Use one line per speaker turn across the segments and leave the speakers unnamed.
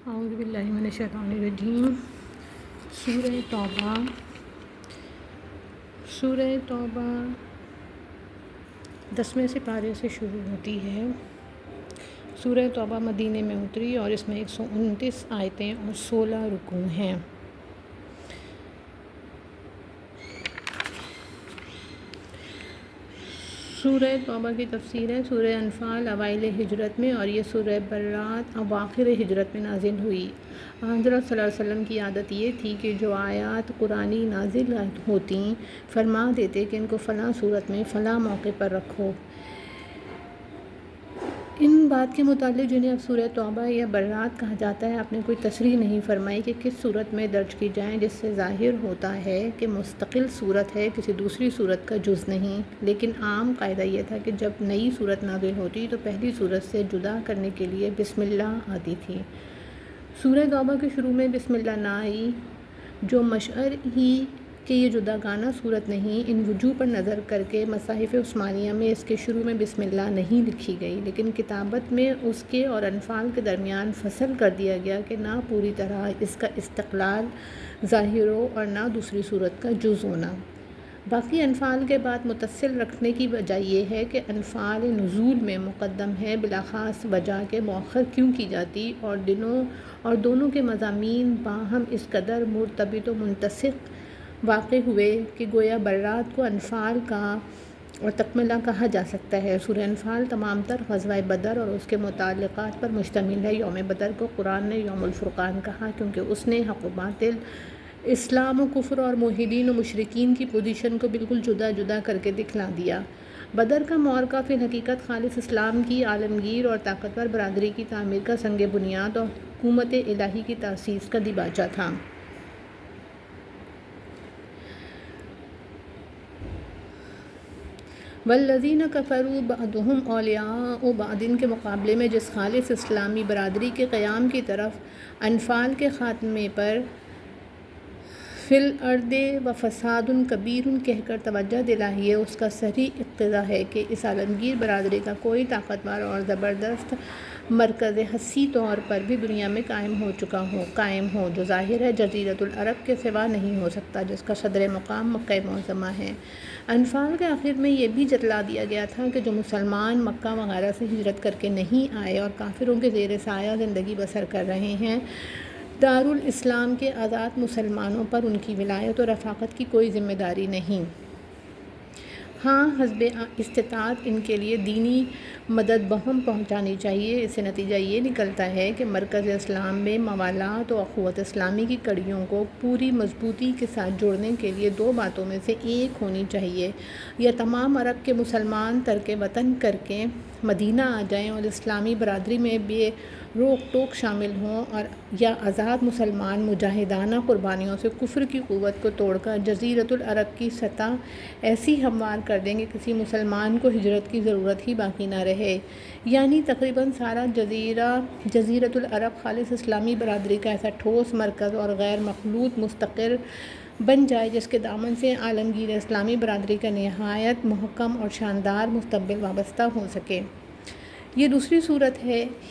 اعوذ باللہ من الشیطان الرجیم۔ سورہ توبہ 10ویں سپارے سے شروع ہوتی ہے۔ سورہ توبہ مدینے میں اتری اور اس میں 129 آیتیں اور 16 رکوع ہیں۔ سورہ توبہ کی تفسیر ہے۔ سورہ انفال اوائل ہجرت میں اور یہ سورہ برات اواخر ہجرت میں نازل ہوئی۔ حضرت صلی اللہ علیہ وسلم کی عادت یہ تھی کہ جو آیات قرآنی نازل ہوتیں فرما دیتے کہ ان کو فلاں صورت میں فلاں موقع پر رکھو۔ ان بات کے متعلق جنہیں اب سورہ توبہ یا برات کہا جاتا ہے، آپ نے کوئی تصریح نہیں فرمائی کہ کس صورت میں درج کی جائیں، جس سے ظاہر ہوتا ہے کہ مستقل صورت ہے، کسی دوسری صورت کا جز نہیں۔ لیکن عام قاعدہ یہ تھا کہ جب نئی صورت نازل ہوتی تو پہلی صورت سے جدا کرنے کے لیے بسم اللہ آتی تھی۔ سورہ توبہ کے شروع میں بسم اللہ نہ آئی، جو مشعر ہی کہ یہ جداگانہ صورت نہیں۔ ان وجوہ پر نظر کر کے مصاحف عثمانیہ میں اس کے شروع میں بسم اللہ نہیں لکھی گئی، لیکن کتابت میں اس کے اور انفال کے درمیان فصل کر دیا گیا کہ نہ پوری طرح اس کا استقلال ظاہر ہو اور نہ دوسری صورت کا جز ہونا۔ باقی انفال کے بعد متصل رکھنے کی وجہ یہ ہے کہ انفال نزول میں مقدم ہے، بلا خاص وجہ کے مؤخر کیوں کی جاتی، اور دونوں کے مضامین باہم اس قدر مرتبط و منتسق واقع ہوئے کہ گویا برات کو انفال کا اور تکملہ کہا جا سکتا ہے۔ سورہ انفال تمام تر غزوہ بدر اور اس کے متعلقات پر مشتمل ہے۔ یوم بدر کو قرآن نے یوم الفرقان کہا کیونکہ اس نے حق و باطل، اسلام و کفر اور موحدین و مشرکین کی پوزیشن کو بالکل جدا جدا کر کے دکھلا دیا۔ بدر کا معرکہ فی الحقیقت خالص اسلام کی عالمگیر اور طاقتور برادری کی تعمیر کا سنگ بنیاد اور حکومت الہی کی تاسیس کا دیباچہ تھا۔ والذین کفروا بعضهم اولیاء بعض کے مقابلے میں جس خالص اسلامی برادری کے قیام کی طرف انفال کے خاتمے پر فی الارض و فساد کبیر کہہ کر توجہ دلائی ہے، اس کا صریح اقتضا ہے کہ اس عالمگیر برادری کا کوئی طاقتور اور زبردست مرکز حسی طور پر بھی دنیا میں قائم ہو، جو ظاہر ہے جزیرۃ العرب کے سوا نہیں ہو سکتا، جس کا صدر مقام مکہ معظمہ ہے۔ انفال کے آخر میں یہ بھی جتلا دیا گیا تھا کہ جو مسلمان مکہ وغیرہ سے ہجرت کر کے نہیں آئے اور کافروں کے زیر سایہ زندگی بسر کر رہے ہیں، دارالاسلام کے آزاد مسلمانوں پر ان کی ولایت و رفاقت کی کوئی ذمہ داری نہیں۔ ہاں، حسب استطاعت ان کے لیے دینی مدد بہم پہنچانی چاہیے۔ اس سے نتیجہ یہ نکلتا ہے کہ مرکز اسلام میں موالات و اخوت اسلامی کی کڑیوں کو پوری مضبوطی کے ساتھ جوڑنے کے لیے دو باتوں میں سے ایک ہونی چاہیے: یا تمام عرب کے مسلمان ترک وطن کر کے مدینہ آ جائیں اور اسلامی برادری میں بے روک ٹوک شامل ہوں، اور یا آزاد مسلمان مجاہدانہ قربانیوں سے کفر کی قوت کو توڑ کر جزیرۃ العرب کی سطح ایسی ہموار کر دیں کہ کسی مسلمان کو ہجرت کی ضرورت ہی باقی نہ رہے، یعنی تقریباً سارا جزیرۃ العرب خالص اسلامی برادری کا ایسا ٹھوس مرکز اور غیر مخلوط مستقر بن جائے جس کے دامن سے عالمگیر اسلامی برادری کا نہایت محکم اور شاندار مستقبل وابستہ ہو سکے۔ یہ دوسری صورت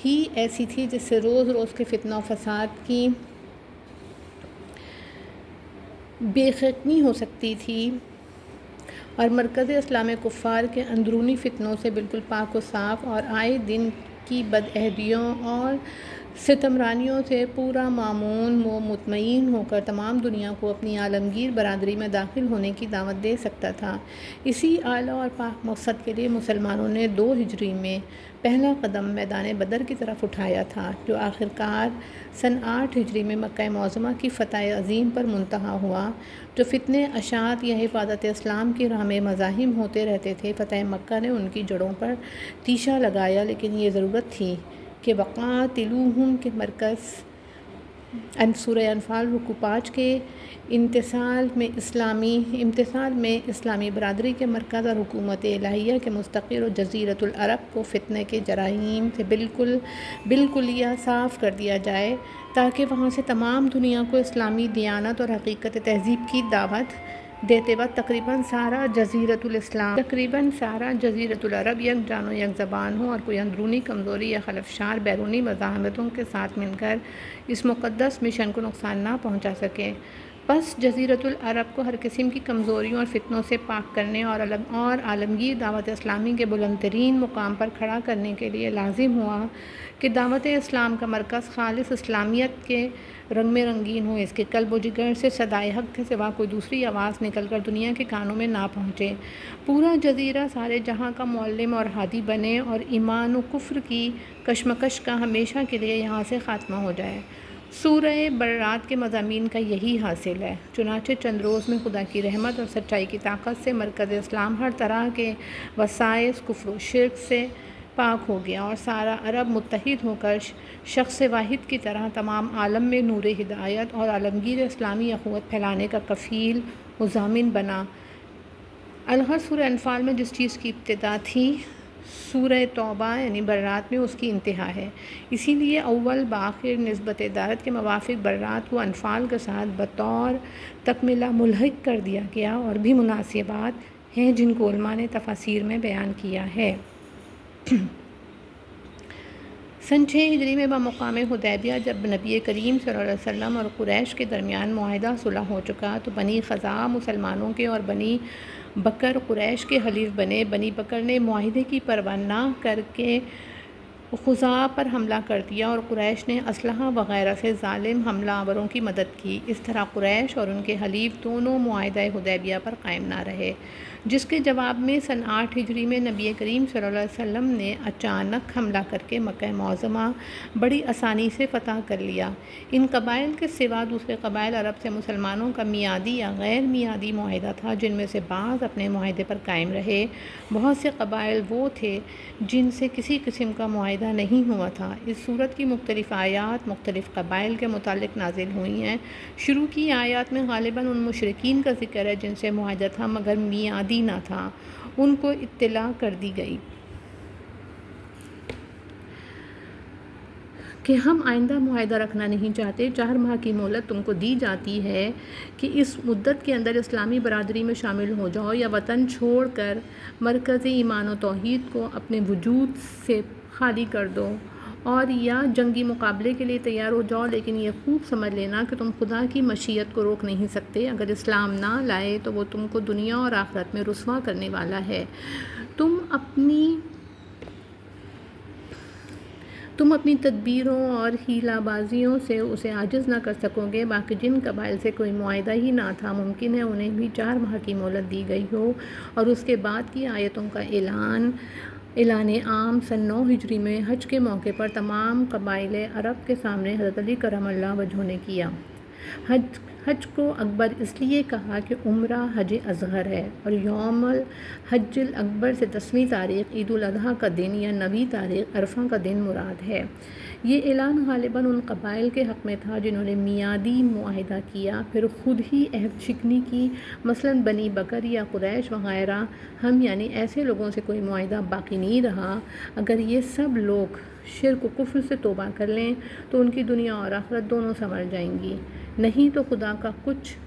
ہی ایسی تھی جس سے روز روز کے فتنہ و فساد کی بے ختمی ہو سکتی تھی اور مرکز اسلام کفار کے اندرونی فتنوں سے بالکل پاک و صاف اور آئے دن کی بدعہدیوں اور ستمرانیوں سے پورا مامون و مطمئن ہو کر تمام دنیا کو اپنی عالمگیر برادری میں داخل ہونے کی دعوت دے سکتا تھا۔ اسی اعلیٰ اور پاک مقصد کے لیے مسلمانوں نے 2 ہجری میں پہلا قدم میدان بدر کی طرف اٹھایا تھا، جو آخرکار سن 8 ہجری میں مکہ معظمہ کی فتح عظیم پر منتہی ہوا۔ جو فتنے اشاعت یا حفاظت اسلام کی راہ میں مزاحم ہوتے رہتے تھے، فتح مکہ نے ان کی جڑوں پر تیشہ لگایا، لیکن یہ ضرورت تھی کہ وقاتلوہم کے مرکز سورہ انفال رکوع 5 کے امتثال میں اسلامی برادری کے مرکز اور حکومت الہیہ کے مستقر و جزیرۃ العرب کو فتنے کے جراثیم سے بالکلیہ صاف کر دیا جائے، تاکہ وہاں سے تمام دنیا کو اسلامی دیانت اور حقیقت تہذیب کی دعوت دیتے وقت تقریباً سارا جزیرۃ العرب یک جان و یک زبان ہو اور کوئی اندرونی کمزوری یا خلفشار بیرونی مزاحمتوں کے ساتھ مل کر اس مقدس مشن کو نقصان نہ پہنچا سکے۔ پس جزیرۃ العرب کو ہر قسم کی کمزوریوں اور فتنوں سے پاک کرنے اور عالمگیر دعوت اسلامی کے بلند ترین مقام پر کھڑا کرنے کے لیے لازم ہوا کہ دعوت اسلام کا مرکز خالص اسلامیت کے رنگ میں رنگین ہو، اس کے قلب و جگر سے صدائے حق کے سوا کوئی دوسری آواز نکل کر دنیا کے کانوں میں نہ پہنچے، پورا جزیرہ سارے جہاں کا معلم اور ہادی بنے اور ایمان و کفر کی کشمکش کا ہمیشہ کے لیے یہاں سے خاتمہ ہو جائے۔ سورہ برات کے مضامین کا یہی حاصل ہے۔ چنانچہ چند روز میں خدا کی رحمت اور سچائی کی طاقت سے مرکز اسلام ہر طرح کے وسائس کفر و شرک سے پاک ہو گیا اور سارا عرب متحد ہو کر شخص واحد کی طرح تمام عالم میں نور ہدایت اور عالمگیر اسلامی اخوت پھیلانے کا کفیل و ضامن بنا۔ الغرض سورہ انفال میں جس چیز کی ابتدا تھی، سورہ توبہ یعنی برات میں اس کی انتہا ہے۔ اسی لیے اول بآخر نسبت دارت کے موافق برات کو انفال کے ساتھ بطور تکملہ ملحق کر دیا گیا، اور بھی مناسبات ہیں جن کو علماء نے تفاسیر میں بیان کیا ہے۔ سن 6 ہجری میں بمقام حدیبیہ جب نبی کریم صلی اللہ علیہ وسلم اور قریش کے درمیان معاہدہ صلح ہو چکا تو بنی خزاعہ مسلمانوں کے اور بنی بکر قریش کے حلیف بنے۔ بنی بکر نے معاہدے کی پرواہ نہ کر کے خزاعہ پر حملہ کر دیا اور قریش نے اسلحہ وغیرہ سے ظالم حملہ آوروں کی مدد کی۔ اس طرح قریش اور ان کے حلیف دونوں معاہدہ حدیبیہ پر قائم نہ رہے، جس کے جواب میں سن 8 ہجری میں نبی کریم صلی اللہ علیہ وسلم نے اچانک حملہ کر کے مکہ معظمہ بڑی آسانی سے فتح کر لیا۔ ان قبائل کے سوا دوسرے قبائل عرب سے مسلمانوں کا میعادی یا غیر میعادی معاہدہ تھا، جن میں سے بعض اپنے معاہدے پر قائم رہے۔ بہت سے قبائل وہ تھے جن سے کسی قسم کا معاہدہ نہیں ہوا تھا۔ اس صورت کی مختلف آیات مختلف قبائل کے متعلق نازل ہوئی ہیں۔ شروع کی آیات میں غالباً ان مشرکین کا ذکر ہے جن سے معاہدہ تھا مگر میعادی نہ تھا، ان کو اطلاع کر دی گئی کہ ہم آئندہ معاہدہ رکھنا نہیں چاہتے، 4 ماہ کی مہلت تم کو دی جاتی ہے کہ اس مدت کے اندر اسلامی برادری میں شامل ہو جاؤ یا وطن چھوڑ کر مرکز ایمان و توحید کو اپنے وجود سے خالی کر دو، اور یا جنگی مقابلے کے لیے تیار ہو جاؤ، لیکن یہ خوب سمجھ لینا کہ تم خدا کی مشیت کو روک نہیں سکتے۔ اگر اسلام نہ لائے تو وہ تم کو دنیا اور آخرت میں رسوا کرنے والا ہے۔ تم اپنی تدبیروں اور حیلہ بازیوں سے اسے عاجز نہ کر سکو گے۔ باقی جن قبائل سے کوئی معاہدہ ہی نہ تھا، ممکن ہے انہیں بھی 4 ماہ کی مہلت دی گئی ہو، اور اس کے بعد کی آیتوں کا اعلان عام سن 9 ہجری میں حج کے موقع پر تمام قبائل عرب کے سامنے حضرت علی کرم اللہ وجہہ نے کیا۔ حج کو اکبر اس لیے کہا کہ عمرہ حج اصغر ہے، اور یوم الحج الاکبر سے 10ویں تاریخ عید الاضحیٰ کا دن یا 9ویں تاریخ عرفہ کا دن مراد ہے۔ یہ اعلان غالباً ان قبائل کے حق میں تھا جنہوں نے میعادی معاہدہ کیا پھر خود ہی عہد شکنی کی، مثلاً بنی بکر یا قریش وغیرہ۔ ہم یعنی ایسے لوگوں سے کوئی معاہدہ باقی نہیں رہا۔ اگر یہ سب لوگ شرک و کفر سے توبہ کر لیں تو ان کی دنیا اور آخرت دونوں سنور جائیں گی، نہیں تو خدا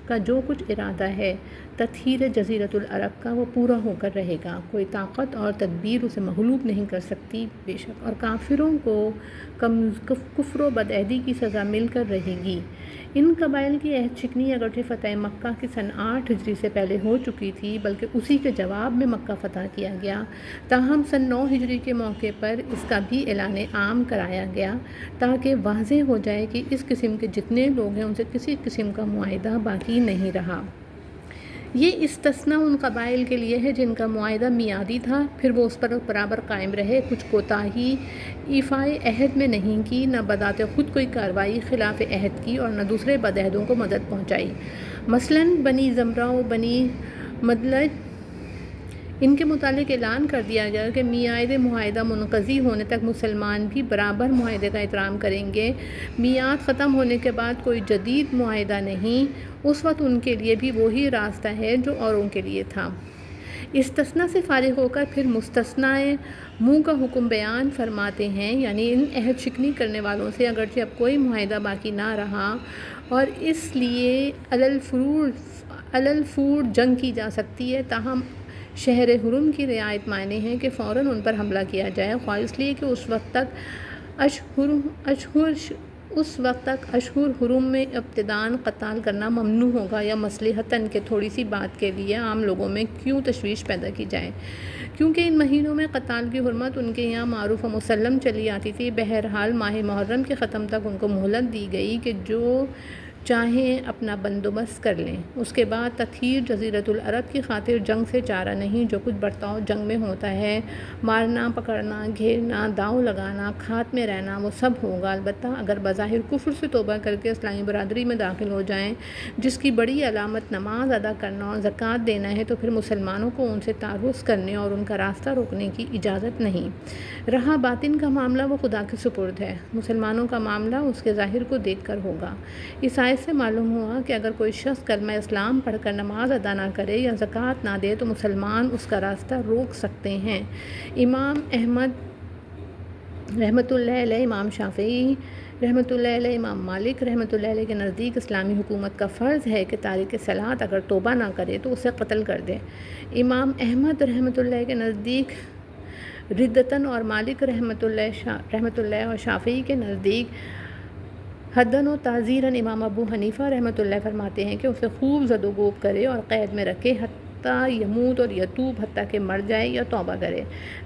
کا جو کچھ ارادہ ہے تطہیر جزیرۃ العرب کا وہ پورا ہو کر رہے گا۔ کوئی طاقت اور تدبیر اسے مغلوب نہیں کر سکتی بے شک، اور کافروں کو کفر و بدعہدی کی سزا مل کر رہے گی۔ ان قبائل کی عہد شکنی اگرچہ فتح مکہ کی سن 8 ہجری سے پہلے ہو چکی تھی، بلکہ اسی کے جواب میں مکہ فتح کیا گیا، تاہم سن 9 ہجری کے موقع پر اس کا بھی اعلان عام کرایا گیا تاکہ واضح ہو جائے کہ اس قسم کے جتنے لوگ ہیں ان سے کسی قسم کا معاہدہ باقی نہیں رہا۔ یہ استثناء ان قبائل کے لیے ہے جن کا معاہدہ میعادی تھا، پھر وہ اس پر برابر قائم رہے، کچھ کوتاہی ایفائے عہد میں نہیں کی، نہ بذات خود کوئی کارروائی خلاف عہد کی، اور نہ دوسرے بدعہدوں کو مدد پہنچائی۔ مثلاً بنی زمرہ و بنی مدلج، ان کے متعلق اعلان کر دیا گیا کہ میعاد معاہدہ منقضی ہونے تک مسلمان بھی برابر معاہدے کا احترام کریں گے۔ میعاد ختم ہونے کے بعد کوئی جدید معاہدہ نہیں، اس وقت ان کے لیے بھی وہی راستہ ہے جو اوروں کے لیے تھا۔ استثناء سے فارغ ہو کر پھر مستثنیٰ منہ کا حکم بیان فرماتے ہیں، یعنی ان عہد شکنی کرنے والوں سے اگرچہ اب کوئی معاہدہ باقی نہ رہا، اور اس لیے الفور جنگ کی جا سکتی ہے، تاہم شہر حرم کی رعایت معنی ہے کہ فوراً ان پر حملہ کیا جائے، خواہ اس لیے کہ اس وقت تک اشہر حرم میں ابتداً قتال کرنا ممنوع ہوگا، یا مصلحتاً کہ تھوڑی سی بات کے لیے عام لوگوں میں کیوں تشویش پیدا کی جائے، کیونکہ ان مہینوں میں قتال کی حرمت ان کے یہاں معروف و مسلم چلی آتی تھی۔ بہرحال ماہ محرم کے ختم تک ان کو مہلت دی گئی کہ جو چاہیں اپنا بندوبست کر لیں۔ اس کے بعد تطہیر جزیرۃ العرب کی خاطر جنگ سے چارہ نہیں، جو کچھ برتاؤ جنگ میں ہوتا ہے، مارنا، پکڑنا، گھیرنا، داؤ لگانا، کھات میں رہنا، وہ سب ہوگا، البتہ اگر بظاہر کفر سے توبہ کر کے اسلامی برادری میں داخل ہو جائیں، جس کی بڑی علامت نماز ادا کرنا اور زکوٰۃ دینا ہے، تو پھر مسلمانوں کو ان سے تعرض کرنے اور ان کا راستہ روکنے کی اجازت نہیں۔ رہا باطن کا معاملہ، وہ خدا کے سپرد ہے، مسلمانوں کا معاملہ اس کے ظاہر کو دیکھ کر ہوگا۔ اس آیت سے معلوم ہوا کہ اگر کوئی شخص کلمہ اسلام پڑھ کر نماز ادا نہ کرے یا زکوٰۃ نہ دے تو مسلمان اس کا راستہ روک سکتے ہیں۔ امام احمد رحمۃ اللہ علیہ، امام شافعی رحمۃ اللہ علیہ، امام مالک رحمۃ اللہ علیہ کے نزدیک اسلامی حکومت کا فرض ہے کہ تارک صلاۃ اگر توبہ نہ کرے تو اسے قتل کر دے۔ امام احمد رحمۃ اللہ کے نزدیک ردتاً، اور مالک رحمۃ اللہ اور شافعی کے نزدیک حداً و تعزیراً۔ امام ابو حنیفہ رحمۃ اللہ فرماتے ہیں کہ اسے خوب زد و کوب کرے اور قید میں رکھے حتیٰ یموت اور یتوب، حتیٰ کہ مر جائے یا توبہ کرے۔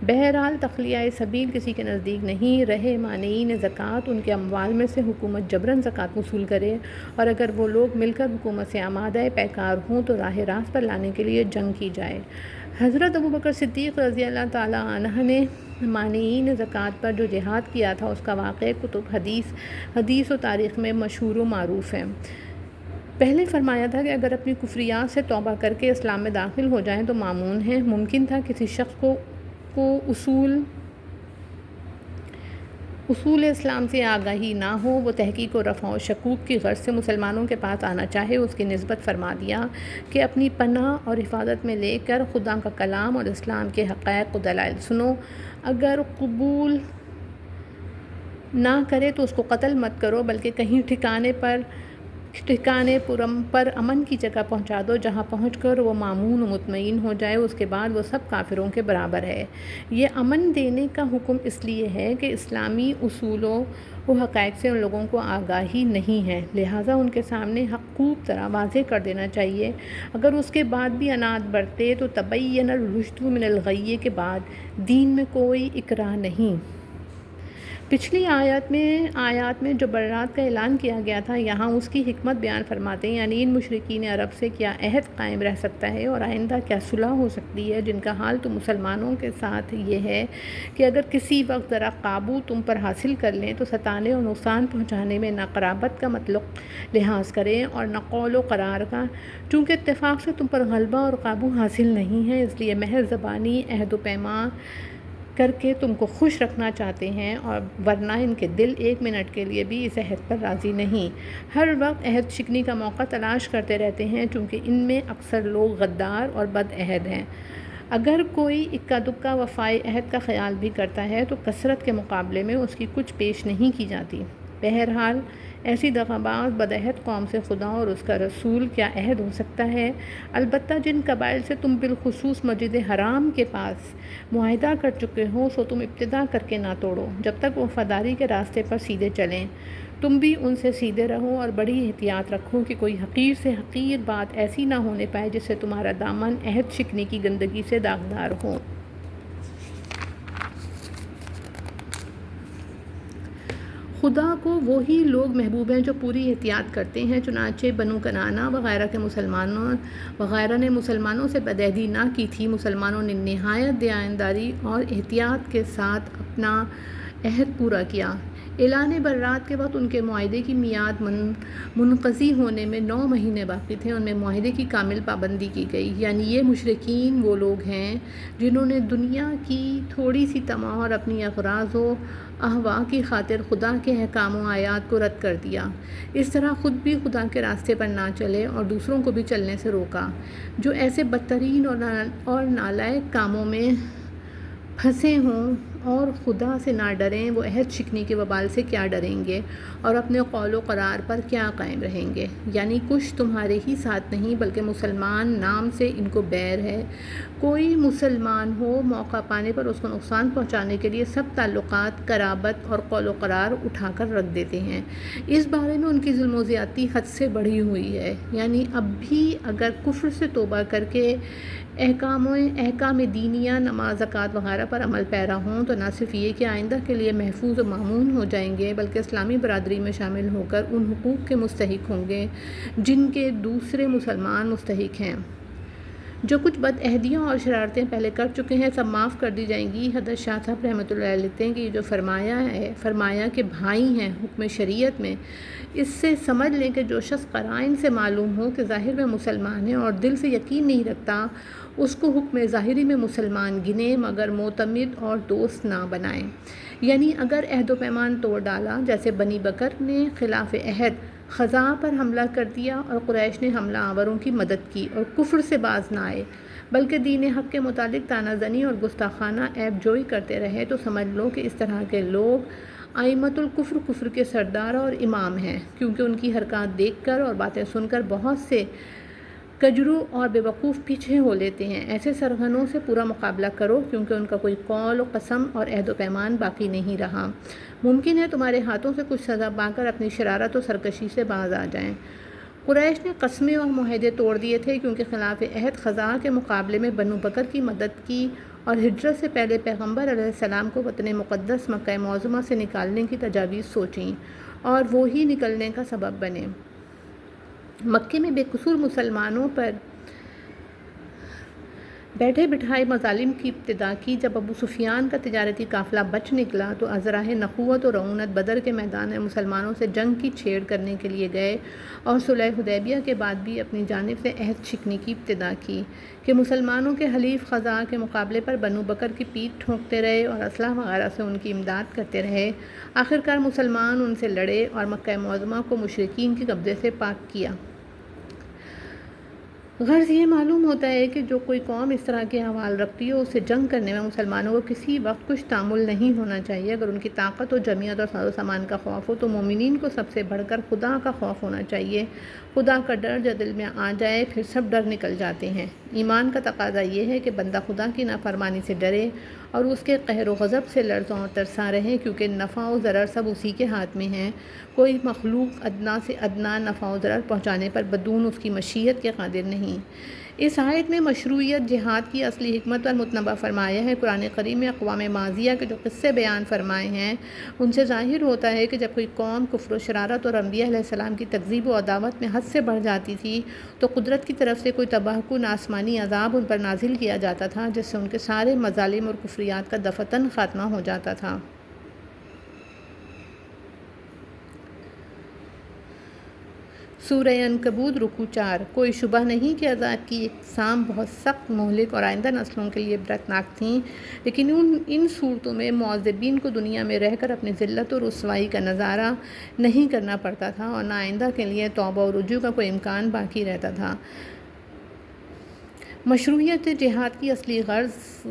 بہرحال تخلیہ سبیل کسی کے نزدیک نہیں رہے۔ مانعین زکوٰۃ، ان کے اموال میں سے حکومت جبراً زکوٰۃ وصول کرے، اور اگر وہ لوگ مل کر حکومت سے آمادہ پیکار ہوں تو راہ راست پر لانے کے لیے جنگ کی جائے۔ حضرت ابوبکر صدیق رضی اللہ تعالیٰ عنہ نے مانعین زکوٰۃ پر جو جہاد کیا تھا، اس کا واقعہ کتب حدیث و تاریخ میں مشہور و معروف ہے۔ پہلے فرمایا تھا کہ اگر اپنی کفریات سے توبہ کر کے اسلام میں داخل ہو جائیں تو مامون ہے۔ ممکن تھا کسی شخص کو اصول اسلام سے آگاہی نہ ہو، وہ تحقیق و رفع و شکوک کی غرض سے مسلمانوں کے پاس آنا چاہے، اس کی نسبت فرما دیا کہ اپنی پناہ اور حفاظت میں لے کر خدا کا کلام اور اسلام کے حقائق و دلائل سنو، اگر قبول نہ کرے تو اس کو قتل مت کرو، بلکہ کہیں ٹھکانے پر امن کی جگہ پہنچا دو، جہاں پہنچ کر وہ مامون و مطمئن ہو جائے، اس کے بعد وہ سب کافروں کے برابر ہے۔ یہ امن دینے کا حکم اس لیے ہے کہ اسلامی اصولوں و حقائق سے ان لوگوں کو آگاہی نہیں ہے، لہٰذا ان کے سامنے حق خوب طرح واضح کر دینا چاہیے۔ اگر اس کے بعد بھی عناد برتے تو تبین الرشد من الغی کے بعد دین میں کوئی اکراہ نہیں۔ پچھلی آیات میں جو برات کا اعلان کیا گیا تھا، یہاں اس کی حکمت بیان فرماتے ہیں، یعنی ان مشرکین عرب سے کیا عہد قائم رہ سکتا ہے اور آئندہ کیا صلح ہو سکتی ہے، جن کا حال تو مسلمانوں کے ساتھ یہ ہے کہ اگر کسی وقت ذرا قابو تم پر حاصل کر لیں تو ستانے اور نقصان پہنچانے میں نہ قرابت کا مطلق لحاظ کریں اور نہ قول و قرار کا، چونکہ اتفاق سے تم پر غلبہ اور قابو حاصل نہیں ہے، اس لیے محض زبانی عہد و پیمان کر کے تم کو خوش رکھنا چاہتے ہیں، اور ورنہ ان کے دل ایک منٹ کے لیے بھی اس عہد پر راضی نہیں، ہر وقت عہد شکنی کا موقع تلاش کرتے رہتے ہیں، چونکہ ان میں اکثر لوگ غدار اور بد عہد ہیں۔ اگر کوئی اکا دکا وفائے عہد کا خیال بھی کرتا ہے تو کثرت کے مقابلے میں اس کی کچھ پیش نہیں کی جاتی۔ بہرحال ایسی دغاباز بدعہد قوم سے خدا اور اس کا رسول کیا عہد ہو سکتا ہے؟ البتہ جن قبائل سے تم بالخصوص مسجد حرام کے پاس معاہدہ کر چکے ہو، سو تم ابتدا کر کے نہ توڑو، جب تک وہ وفاداری کے راستے پر سیدھے چلیں۔ تم بھی ان سے سیدھے رہو اور بڑی احتیاط رکھو کہ کوئی حقیر سے حقیر بات ایسی نہ ہونے پائے جس سے تمہارا دامن عہد شکنی کی گندگی سے داغدار ہو۔ خدا کو وہی لوگ محبوب ہیں جو پوری احتیاط کرتے ہیں، چنانچہ بنو کنانہ وغیرہ نے مسلمانوں سے بدعہدی نہ کی تھی۔ مسلمانوں نے نہایت دیانتداری اور احتیاط کے ساتھ اپنا عہد پورا کیا۔ اعلان برات کے وقت ان کے معاہدے کی میعاد منقضی ہونے میں 9 مہینے باقی تھے، ان میں معاہدے کی کامل پابندی کی گئی، یعنی یہ مشرکین وہ لوگ ہیں جنہوں نے دنیا کی تھوڑی سی طمع اور اپنی اغراض و اہواء کی خاطر خدا کے احکام و آیات کو رد کر دیا، اس طرح خود بھی خدا کے راستے پر نہ چلے اور دوسروں کو بھی چلنے سے روکا۔ جو ایسے بدترین اور نالائق کاموں میں پھنسے ہوں اور خدا سے نہ ڈریں، وہ عہد شکنی کے وبال سے کیا ڈریں گے اور اپنے قول و قرار پر کیا قائم رہیں گے؟ یعنی کچھ تمہارے ہی ساتھ نہیں بلکہ مسلمان نام سے ان کو بیر ہے۔ کوئی مسلمان ہو، موقع پانے پر اس کو نقصان پہنچانے کے لیے سب تعلقات، قرابت اور قول و قرار اٹھا کر رکھ دیتے ہیں۔ اس بارے میں ان کی ظلم و زیادتی حد سے بڑھی ہوئی ہے۔ یعنی اب بھی اگر کفر سے توبہ کر کے احکام دینیہ، نماز، زکوٰۃ وغیرہ پر عمل پیرا ہوں تو نہ صرف یہ کہ آئندہ کے لیے محفوظ و مامون ہو جائیں گے بلکہ اسلامی برادری میں شامل ہو کر ان حقوق کے مستحق ہوں گے جن کے دوسرے مسلمان مستحق ہیں۔ جو کچھ بد عہدیاں اور شرارتیں پہلے کر چکے ہیں سب معاف کر دی جائیں گی۔ حضرت شاہ صاحب رحمۃ اللہ علیہ لکھتے ہیں کہ یہ جو فرمایا کہ بھائی ہیں حکم شریعت میں، اس سے سمجھ لیں کہ جو شخص قرائن سے معلوم ہو کہ ظاہر میں مسلمان ہے اور دل سے یقین نہیں رکھتا، اس کو حکم ظاہری میں مسلمان گنیں مگر معتمد اور دوست نہ بنائیں۔ یعنی اگر عہد و پیمان توڑ ڈالا، جیسے بنی بکر نے خلاف عہد خزاں پر حملہ کر دیا اور قریش نے حملہ آوروں کی مدد کی اور کفر سے باز نہ آئے بلکہ دین حق کے متعلق طعنہ زنی اور گستاخانہ عیب جوئی کرتے رہے، تو سمجھ لو کہ اس طرح کے لوگ ائمۃ الکفر، کفر کے سردار اور امام ہیں، کیونکہ ان کی حرکات دیکھ کر اور باتیں سن کر بہت سے کجرو اور بے وقوف پیچھے ہو لیتے ہیں۔ ایسے سرغنوں سے پورا مقابلہ کرو کیونکہ ان کا کوئی قول و قسم اور عہد و پیمان باقی نہیں رہا۔ ممکن ہے تمہارے ہاتھوں سے کچھ سزا پا کر اپنی شرارت و سرکشی سے باز آ جائیں۔ قریش نے قسمیں اور معاہدے توڑ دیے تھے کیونکہ خلاف عہد خزاں کے مقابلے میں بنو بکر کی مدد کی اور ہجرت سے پہلے پیغمبر علیہ السلام کو وطن مقدس مکہ معظمہ سے نکالنے کی تجاویز سوچیں اور وہی نکلنے کا سبب بنے۔ مکے میں بے قصور مسلمانوں پر بیٹھے بٹھائے مظالم کی ابتدا کی۔ جب ابو سفیان کا تجارتی قافلہ بچ نکلا تو ازراہ نخوت و رعونت بدر کے میدان میں مسلمانوں سے جنگ کی چھیڑ کرنے کے لیے گئے اور صلح حدیبیہ کے بعد بھی اپنی جانب سے عہد شکنی کی ابتدا کی کہ مسلمانوں کے حلیف خزاں کے مقابلے پر بنو بکر کی پیٹھ ٹھونکتے رہے اور اسلحہ وغیرہ سے ان کی امداد کرتے رہے۔ آخرکار مسلمان ان سے لڑے اور مکہ معظمہ کو مشرکین کے قبضے سے پاک کیا۔ غرض یہ معلوم ہوتا ہے کہ جو کوئی قوم اس طرح کے احوال رکھتی ہے اس سے جنگ کرنے میں مسلمانوں کو کسی وقت کچھ تامل نہیں ہونا چاہیے۔ اگر ان کی طاقت و جمعیت اور ساز و سامان کا خوف ہو تو مومنین کو سب سے بڑھ کر خدا کا خوف ہونا چاہیے۔ خدا کا ڈر جب دل میں آ جائے پھر سب ڈر نکل جاتے ہیں۔ ایمان کا تقاضا یہ ہے کہ بندہ خدا کی نافرمانی سے ڈرے اور اس کے قہر و غضب سے لرزاں و ترساں رہے، کیونکہ نفع و ضرر سب اسی کے ہاتھ میں ہیں۔ کوئی مخلوق ادنا سے ادنا نفع و ضرر پہنچانے پر بدون اس کی مشیت کے قادر نہیں۔ اس آیت میں مشروعیت جہاد کی اصلی حکمت پر متنبہ فرمایا ہے۔ قرآن کریم میں اقوام ماضیہ کے جو قصے بیان فرمائے ہیں ان سے ظاہر ہوتا ہے کہ جب کوئی قوم کفر و شرارت اور انبیاء علیہ السلام کی تکذیب و عداوت میں حد سے بڑھ جاتی تھی تو قدرت کی طرف سے کوئی تباہ کن آسمانی عذاب ان پر نازل کیا جاتا تھا جس سے ان کے سارے مظالم اور کفریات کا دفتن خاتمہ ہو جاتا تھا۔ سورہ عنکبوت رکوع 4۔ کوئی شبہ نہیں کہ عذاب کی اقسام بہت سخت، مہلک اور آئندہ نسلوں کے لیے عبرتناک تھیں، لیکن ان صورتوں میں معذبین کو دنیا میں رہ کر اپنی ذلت و رسوائی کا نظارہ نہیں کرنا پڑتا تھا اور نہ آئندہ کے لیے توبہ و رجوع کا کوئی امکان باقی رہتا تھا۔ مشروعیت جہاد کی اصلی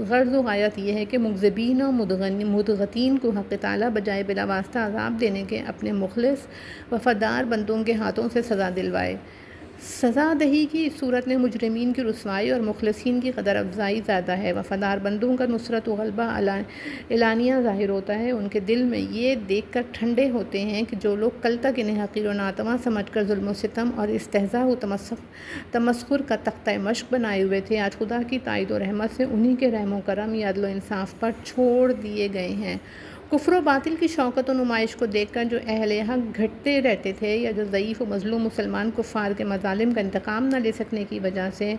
غرض و غایت یہ ہے کہ مکذبین اور مدغتین کو حق تعالیٰ بجائے بلا واسطہ عذاب دینے کے اپنے مخلص وفادار بندوں کے ہاتھوں سے سزا دلوائے۔ سزا دہی کی اس صورت میں مجرمین کی رسوائی اور مخلصین کی قدر افزائی زیادہ ہے۔ وفادار بندوں کا نصرت و غلبہ اعلانیہ ظاہر ہوتا ہے، ان کے دل میں یہ دیکھ کر ٹھنڈے ہوتے ہیں کہ جو لوگ کل تک انہیں حقیر و ناتواں سمجھ کر ظلم و ستم اور استہزاء و تمسخر کا تختہ مشق بنائے ہوئے تھے، آج خدا کی تائید و رحمت سے انہی کے رحم و کرم یا عدل و انصاف پر چھوڑ دیے گئے ہیں۔ کفر و باطل کی شوکت و نمائش کو دیکھ کر جو اہل حق گھٹتے رہتے تھے یا جو ضعیف و مظلوم مسلمان کفار کے مظالم کا انتقام نہ لے سکنے کی وجہ سے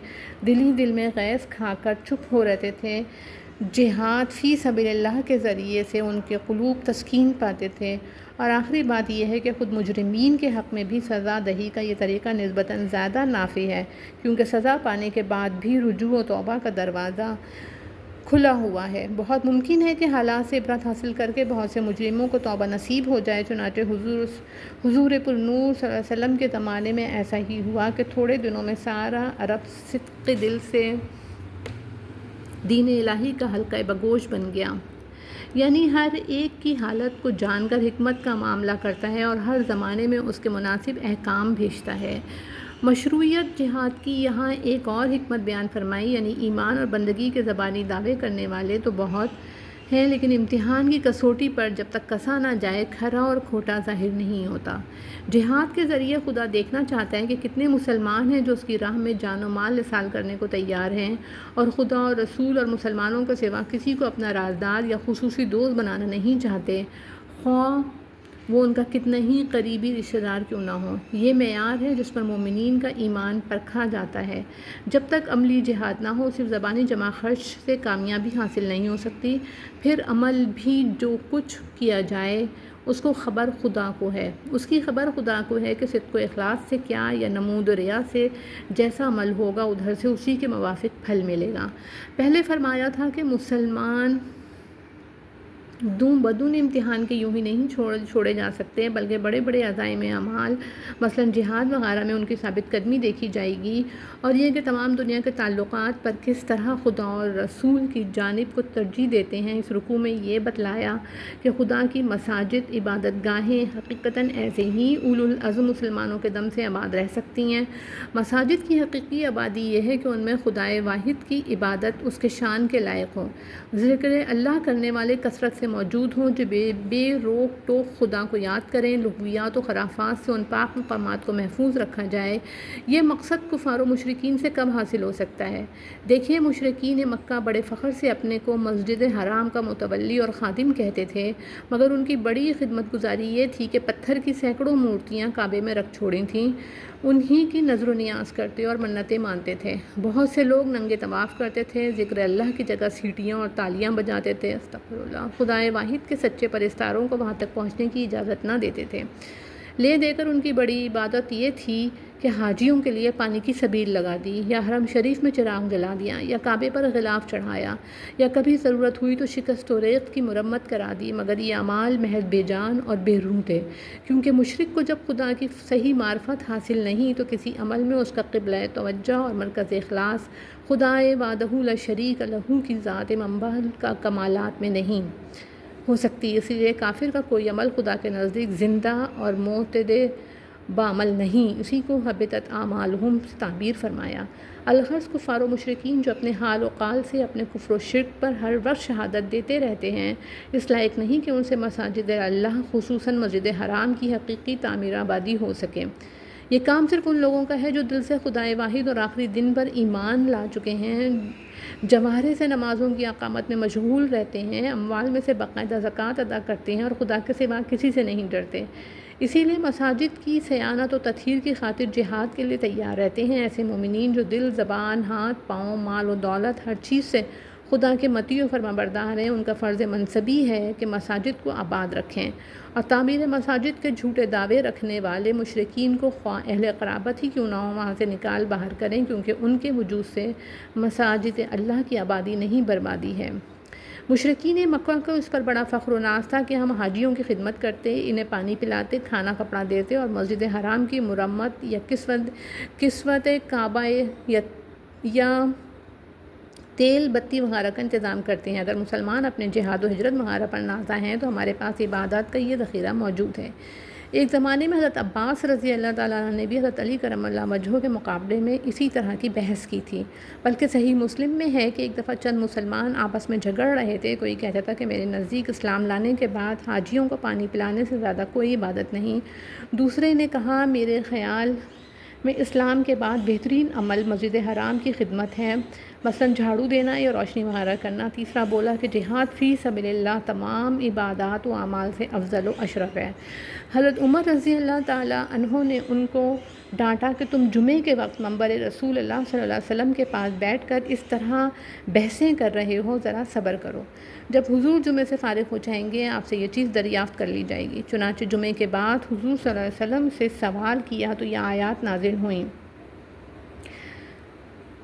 دل ہی دل میں غیظ کھا کر چپ ہو رہتے تھے، جہاد فی سبیل اللہ کے ذریعے سے ان کے قلوب تسکین پاتے تھے۔ اور آخری بات یہ ہے کہ خود مجرمین کے حق میں بھی سزا دہی کا یہ طریقہ نسبتاً زیادہ نافع ہے، کیونکہ سزا پانے کے بعد بھی رجوع و توبہ کا دروازہ کھلا ہوا ہے۔ بہت ممکن ہے کہ حالات سے عبرت حاصل کر کے بہت سے مجرموں کو توبہ نصیب ہو جائے، چنانچہ حضور پر نور صلی اللہ علیہ وسلم کے زمانے میں ایسا ہی ہوا کہ تھوڑے دنوں میں سارا عرب صدق دل سے دین الہی کا حلقہ بگوش بن گیا۔ یعنی ہر ایک کی حالت کو جان کر حکمت کا معاملہ کرتا ہے اور ہر زمانے میں اس کے مناسب احکام بھیجتا ہے۔ مشروعیت جہاد کی یہاں ایک اور حکمت بیان فرمائی، یعنی ایمان اور بندگی کے زبانی دعوے کرنے والے تو بہت ہیں، لیکن امتحان کی کسوٹی پر جب تک کسا نہ جائے کھرا اور کھوٹا ظاہر نہیں ہوتا۔ جہاد کے ذریعے خدا دیکھنا چاہتا ہے کہ کتنے مسلمان ہیں جو اس کی راہ میں جان و مال نثار کرنے کو تیار ہیں اور خدا اور رسول اور مسلمانوں کے سوا کسی کو اپنا رازدار یا خصوصی دوست بنانا نہیں چاہتے، خواہ وہ ان کا کتنا ہی قریبی رشتہ دار کیوں نہ ہو۔ یہ معیار ہے جس پر مومنین کا ایمان پرکھا جاتا ہے۔ جب تک عملی جہاد نہ ہو، صرف زبانی جمع خرچ سے کامیابی حاصل نہیں ہو سکتی، پھر عمل بھی جو کچھ کیا جائے اس کو خبر خدا کو ہے، اس کی خبر خدا کو ہے کہ صدق و اخلاص سے کیا یا نمود و ریا سے جیسا عمل ہوگا ادھر سے اسی کے موافق پھل ملے گا۔ پہلے فرمایا تھا کہ مسلمان بدون امتحان کے یوں ہی نہیں چھوڑے جا سکتے، بلکہ بڑے بڑے عزائم اعمال مثلاً جہاد وغیرہ میں ان کی ثابت قدمی دیکھی جائے گی، اور یہ کہ تمام دنیا کے تعلقات پر کس طرح خدا اور رسول کی جانب کو ترجیح دیتے ہیں۔ اس رکوع میں یہ بتلایا کہ خدا کی مساجد عبادت گاہیں حقیقتاً ایسے ہی اولو العزم مسلمانوں کے دم سے آباد رہ سکتی ہیں۔ مساجد کی حقیقی آبادی یہ ہے کہ ان میں خدائے واحد کی عبادت اس کے شان کے لائق ہو، ذکر اللہ کرنے والے کثرت سے موجود ہوں جو بے روک ٹوک خدا کو یاد کریں، لغویات و خرافات سے ان پاک مقامات کو محفوظ رکھا جائے۔ یہ مقصد کفار و مشرکین سے کب حاصل ہو سکتا ہے؟ دیکھیے، مشرکین مکہ بڑے فخر سے اپنے کو مسجد حرام کا متولی اور خادم کہتے تھے، مگر ان کی بڑی خدمت گزاری یہ تھی کہ پتھر کی سینکڑوں مورتیاں کعبے میں رکھ چھوڑی تھیں، انہی کی نظر و نیاز کرتے اور منتیں مانتے تھے۔ بہت سے لوگ ننگے طواف کرتے تھے، ذکر اللہ کی جگہ سیٹیاں اور تالیاں بجاتے تھے، استغفر اللہ، خدائے واحد کے سچے پرستاروں کو وہاں تک پہنچنے کی اجازت نہ دیتے تھے۔ لے دے کر ان کی بڑی عبادت یہ تھی کہ حاجیوں کے لیے پانی کی سبیل لگا دی، یا حرم شریف میں چراغ جلا دیا، یا کعبے پر غلاف چڑھایا، یا کبھی ضرورت ہوئی تو شکست و ریت کی مرمت کرا دی، مگر یہ اعمال محض بے جان اور بے روح تھے، کیونکہ مشرک کو جب خدا کی صحیح معرفت حاصل نہیں تو کسی عمل میں اس کا قبلہ توجہ اور مرکز اخلاص خدائے وحدہ لا شریک لہ کی ذات منبع کا کمالات میں نہیں ہو سکتی۔ اسی لیے کافر کا کوئی عمل خدا کے نزدیک زندہ اور معتد بعمل نہیں، اسی کو حبطت اعمالہم سے تعبیر فرمایا۔ الغرض کفار و مشرکین جو اپنے حال و قال سے اپنے کفر و شرک پر ہر وقت شہادت دیتے رہتے ہیں، اس لائق نہیں کہ ان سے مساجد اللہ خصوصاً مسجد حرام کی حقیقی تعمیر آبادی ہو سکے۔ یہ کام صرف ان لوگوں کا ہے جو دل سے خدائے واحد اور آخری دن پر ایمان لا چکے ہیں، جوارے سے نمازوں کی اقامت میں مشغول رہتے ہیں، اموال میں سے باقاعدہ زکوٰۃ ادا کرتے ہیں اور خدا کے سوا کسی سے نہیں ڈرتے، اسی لیے مساجد کی صیانت و تطہیر کی خاطر جہاد کے لیے تیار رہتے ہیں۔ ایسے مومنین جو دل، زبان، ہاتھ، پاؤں، مال و دولت ہر چیز سے خدا کے مطیع و فرمانبردار ہیں، ان کا فرض منصبی ہے کہ مساجد کو آباد رکھیں، اور تعمیر مساجد کے جھوٹے دعوے رکھنے والے مشرکین کو خواہ اہل قرابت ہی کیوں نہ ہو وہاں سے نکال باہر کریں، کیونکہ ان کے وجود سے مساجد اللہ کی آبادی نہیں بربادی ہے۔ مشرکین مکہ کو اس پر بڑا فخر و ناز تھا کہ ہم حاجیوں کی خدمت کرتے، انہیں پانی پلاتے، کھانا کپڑا دیتے اور مسجد حرام کی مرمت یا کسوت کعبہ یا تیل بتی وغیرہ کا انتظام کرتے ہیں۔ اگر مسلمان اپنے جہاد و ہجرت وغیرہ پر نازا ہیں تو ہمارے پاس عبادات کا یہ ذخیرہ موجود ہے۔ ایک زمانے میں حضرت عباس رضی اللہ تعالیٰ عنہ نے بھی حضرت علی کرم اللہ وجہہ کے مقابلے میں اسی طرح کی بحث کی تھی، بلکہ صحیح مسلم میں ہے کہ ایک دفعہ چند مسلمان آپس میں جھگڑ رہے تھے۔ کوئی کہتا تھا کہ میرے نزدیک اسلام لانے کے بعد حاجیوں کو پانی پلانے سے زیادہ کوئی عبادت نہیں۔ دوسرے نے کہا میرے خیال میں اسلام کے بعد بہترین عمل مسجد حرام کی خدمت ہے، مثلاً جھاڑو دینا یا روشنی وغیرہ کرنا۔ تیسرا بولا کہ جہاد فی سبیل اللہ تمام عبادات و اعمال سے افضل و اشرف ہے۔ حضرت عمر رضی اللہ تعالیٰ عنہ نے ان کو ڈانٹا کہ تم جمعے کے وقت منبر رسول اللہ صلی اللہ علیہ وسلم کے پاس بیٹھ کر اس طرح بحثیں کر رہے ہو، ذرا صبر کرو، جب حضور جمعے سے فارغ ہو جائیں گے آپ سے یہ چیز دریافت کر لی جائے گی۔ چنانچہ جمعے کے بعد حضور صلی اللہ علیہ وسلم سے سوال کیا تو یہ آیات نازل ہوئیں،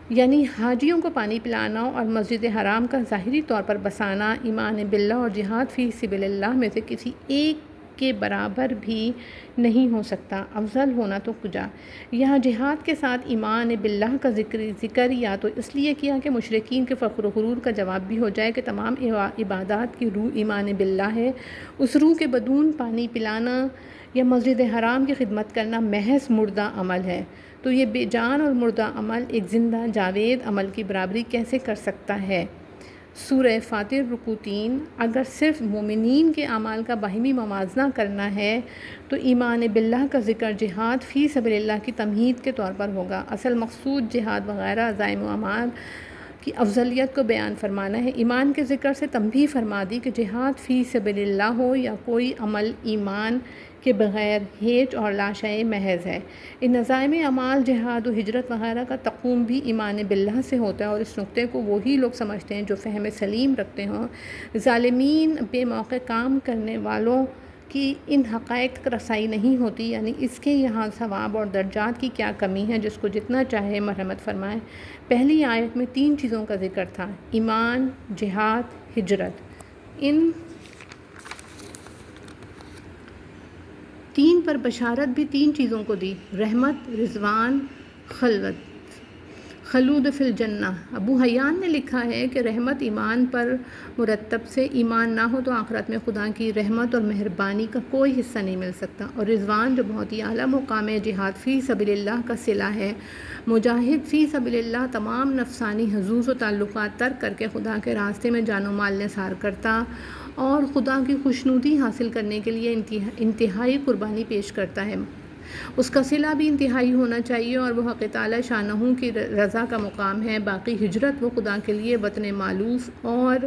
یعنی حاجیوں کو پانی پلانا اور مسجد حرام کا ظاہری طور پر بسانا ایمان باللہ اور جہاد فی سبیل اللہ میں سے کسی ایک کے برابر بھی نہیں ہو سکتا، افضل ہونا تو کجا۔ یہاں جہاد کے ساتھ ایمان باللہ کا ذکر یا تو اس لیے کیا کہ مشرکین کے فخر و غرور کا جواب بھی ہو جائے کہ تمام عبادات کی روح ایمان باللہ ہے، اس روح کے بدون پانی پلانا یا مسجد حرام کی خدمت کرنا محض مردہ عمل ہے، تو یہ بے جان اور مردہ عمل ایک زندہ جاوید عمل کی برابری کیسے کر سکتا ہے؟ سورہ فاطر رکوع 3۔ اگر صرف مومنین کے اعمال کا باہمی موازنہ کرنا ہے تو ایمان باللہ کا ذکر جہاد فی سبیل اللہ کی تمہید کے طور پر ہوگا۔ اصل مقصود جہاد وغیرہ عزائم و اعمال کی افضلیت کو بیان فرمانا ہے۔ ایمان کے ذکر سے تنبیہ فرما دی کہ جہاد فی سبیل اللہ ہو یا کوئی عمل ایمان کے بغیر ہیچ اور لاشیء محض ہے۔ ان عزائم اعمال جہاد و ہجرت وغیرہ کا تقوم بھی ایمان باللہ سے ہوتا ہے، اور اس نقطے کو وہی لوگ سمجھتے ہیں جو فہم سلیم رکھتے ہوں۔ ظالمین بے موقع کام کرنے والوں کی ان حقائق تک رسائی نہیں ہوتی، یعنی اس کے یہاں ثواب اور درجات کی کیا کمی ہے جس کو جتنا چاہے مرحمت فرمائے۔ پہلی آیت میں 3 چیزوں کا ذکر تھا: ایمان، جہاد، ہجرت۔ ان 3 پر بشارت بھی 3 چیزوں کو دی: رحمت، رضوان، خلود فی الجنہ۔ ابو حیان نے لکھا ہے کہ رحمت ایمان پر مرتب سے، ایمان نہ ہو تو آخرت میں خدا کی رحمت اور مہربانی کا کوئی حصہ نہیں مل سکتا، اور رضوان جو بہت ہی اعلیٰ مقام ہے، جہاد فی سبیل اللہ کا صلہ ہے۔ مجاہد فی سبیل اللہ تمام نفسانی حظوظ و تعلقات ترک کر کے خدا کے راستے میں جان و مال نثار کرتا اور خدا کی خوشنودی حاصل کرنے کے لیے انتہائی قربانی پیش کرتا ہے۔ اس کا صلہ بھی انتہائی ہونا چاہیے اور وہ حق تعالی شانہ کی رضا کا مقام ہے۔ باقی ہجرت وہ خدا کے لیے وطن مالوف اور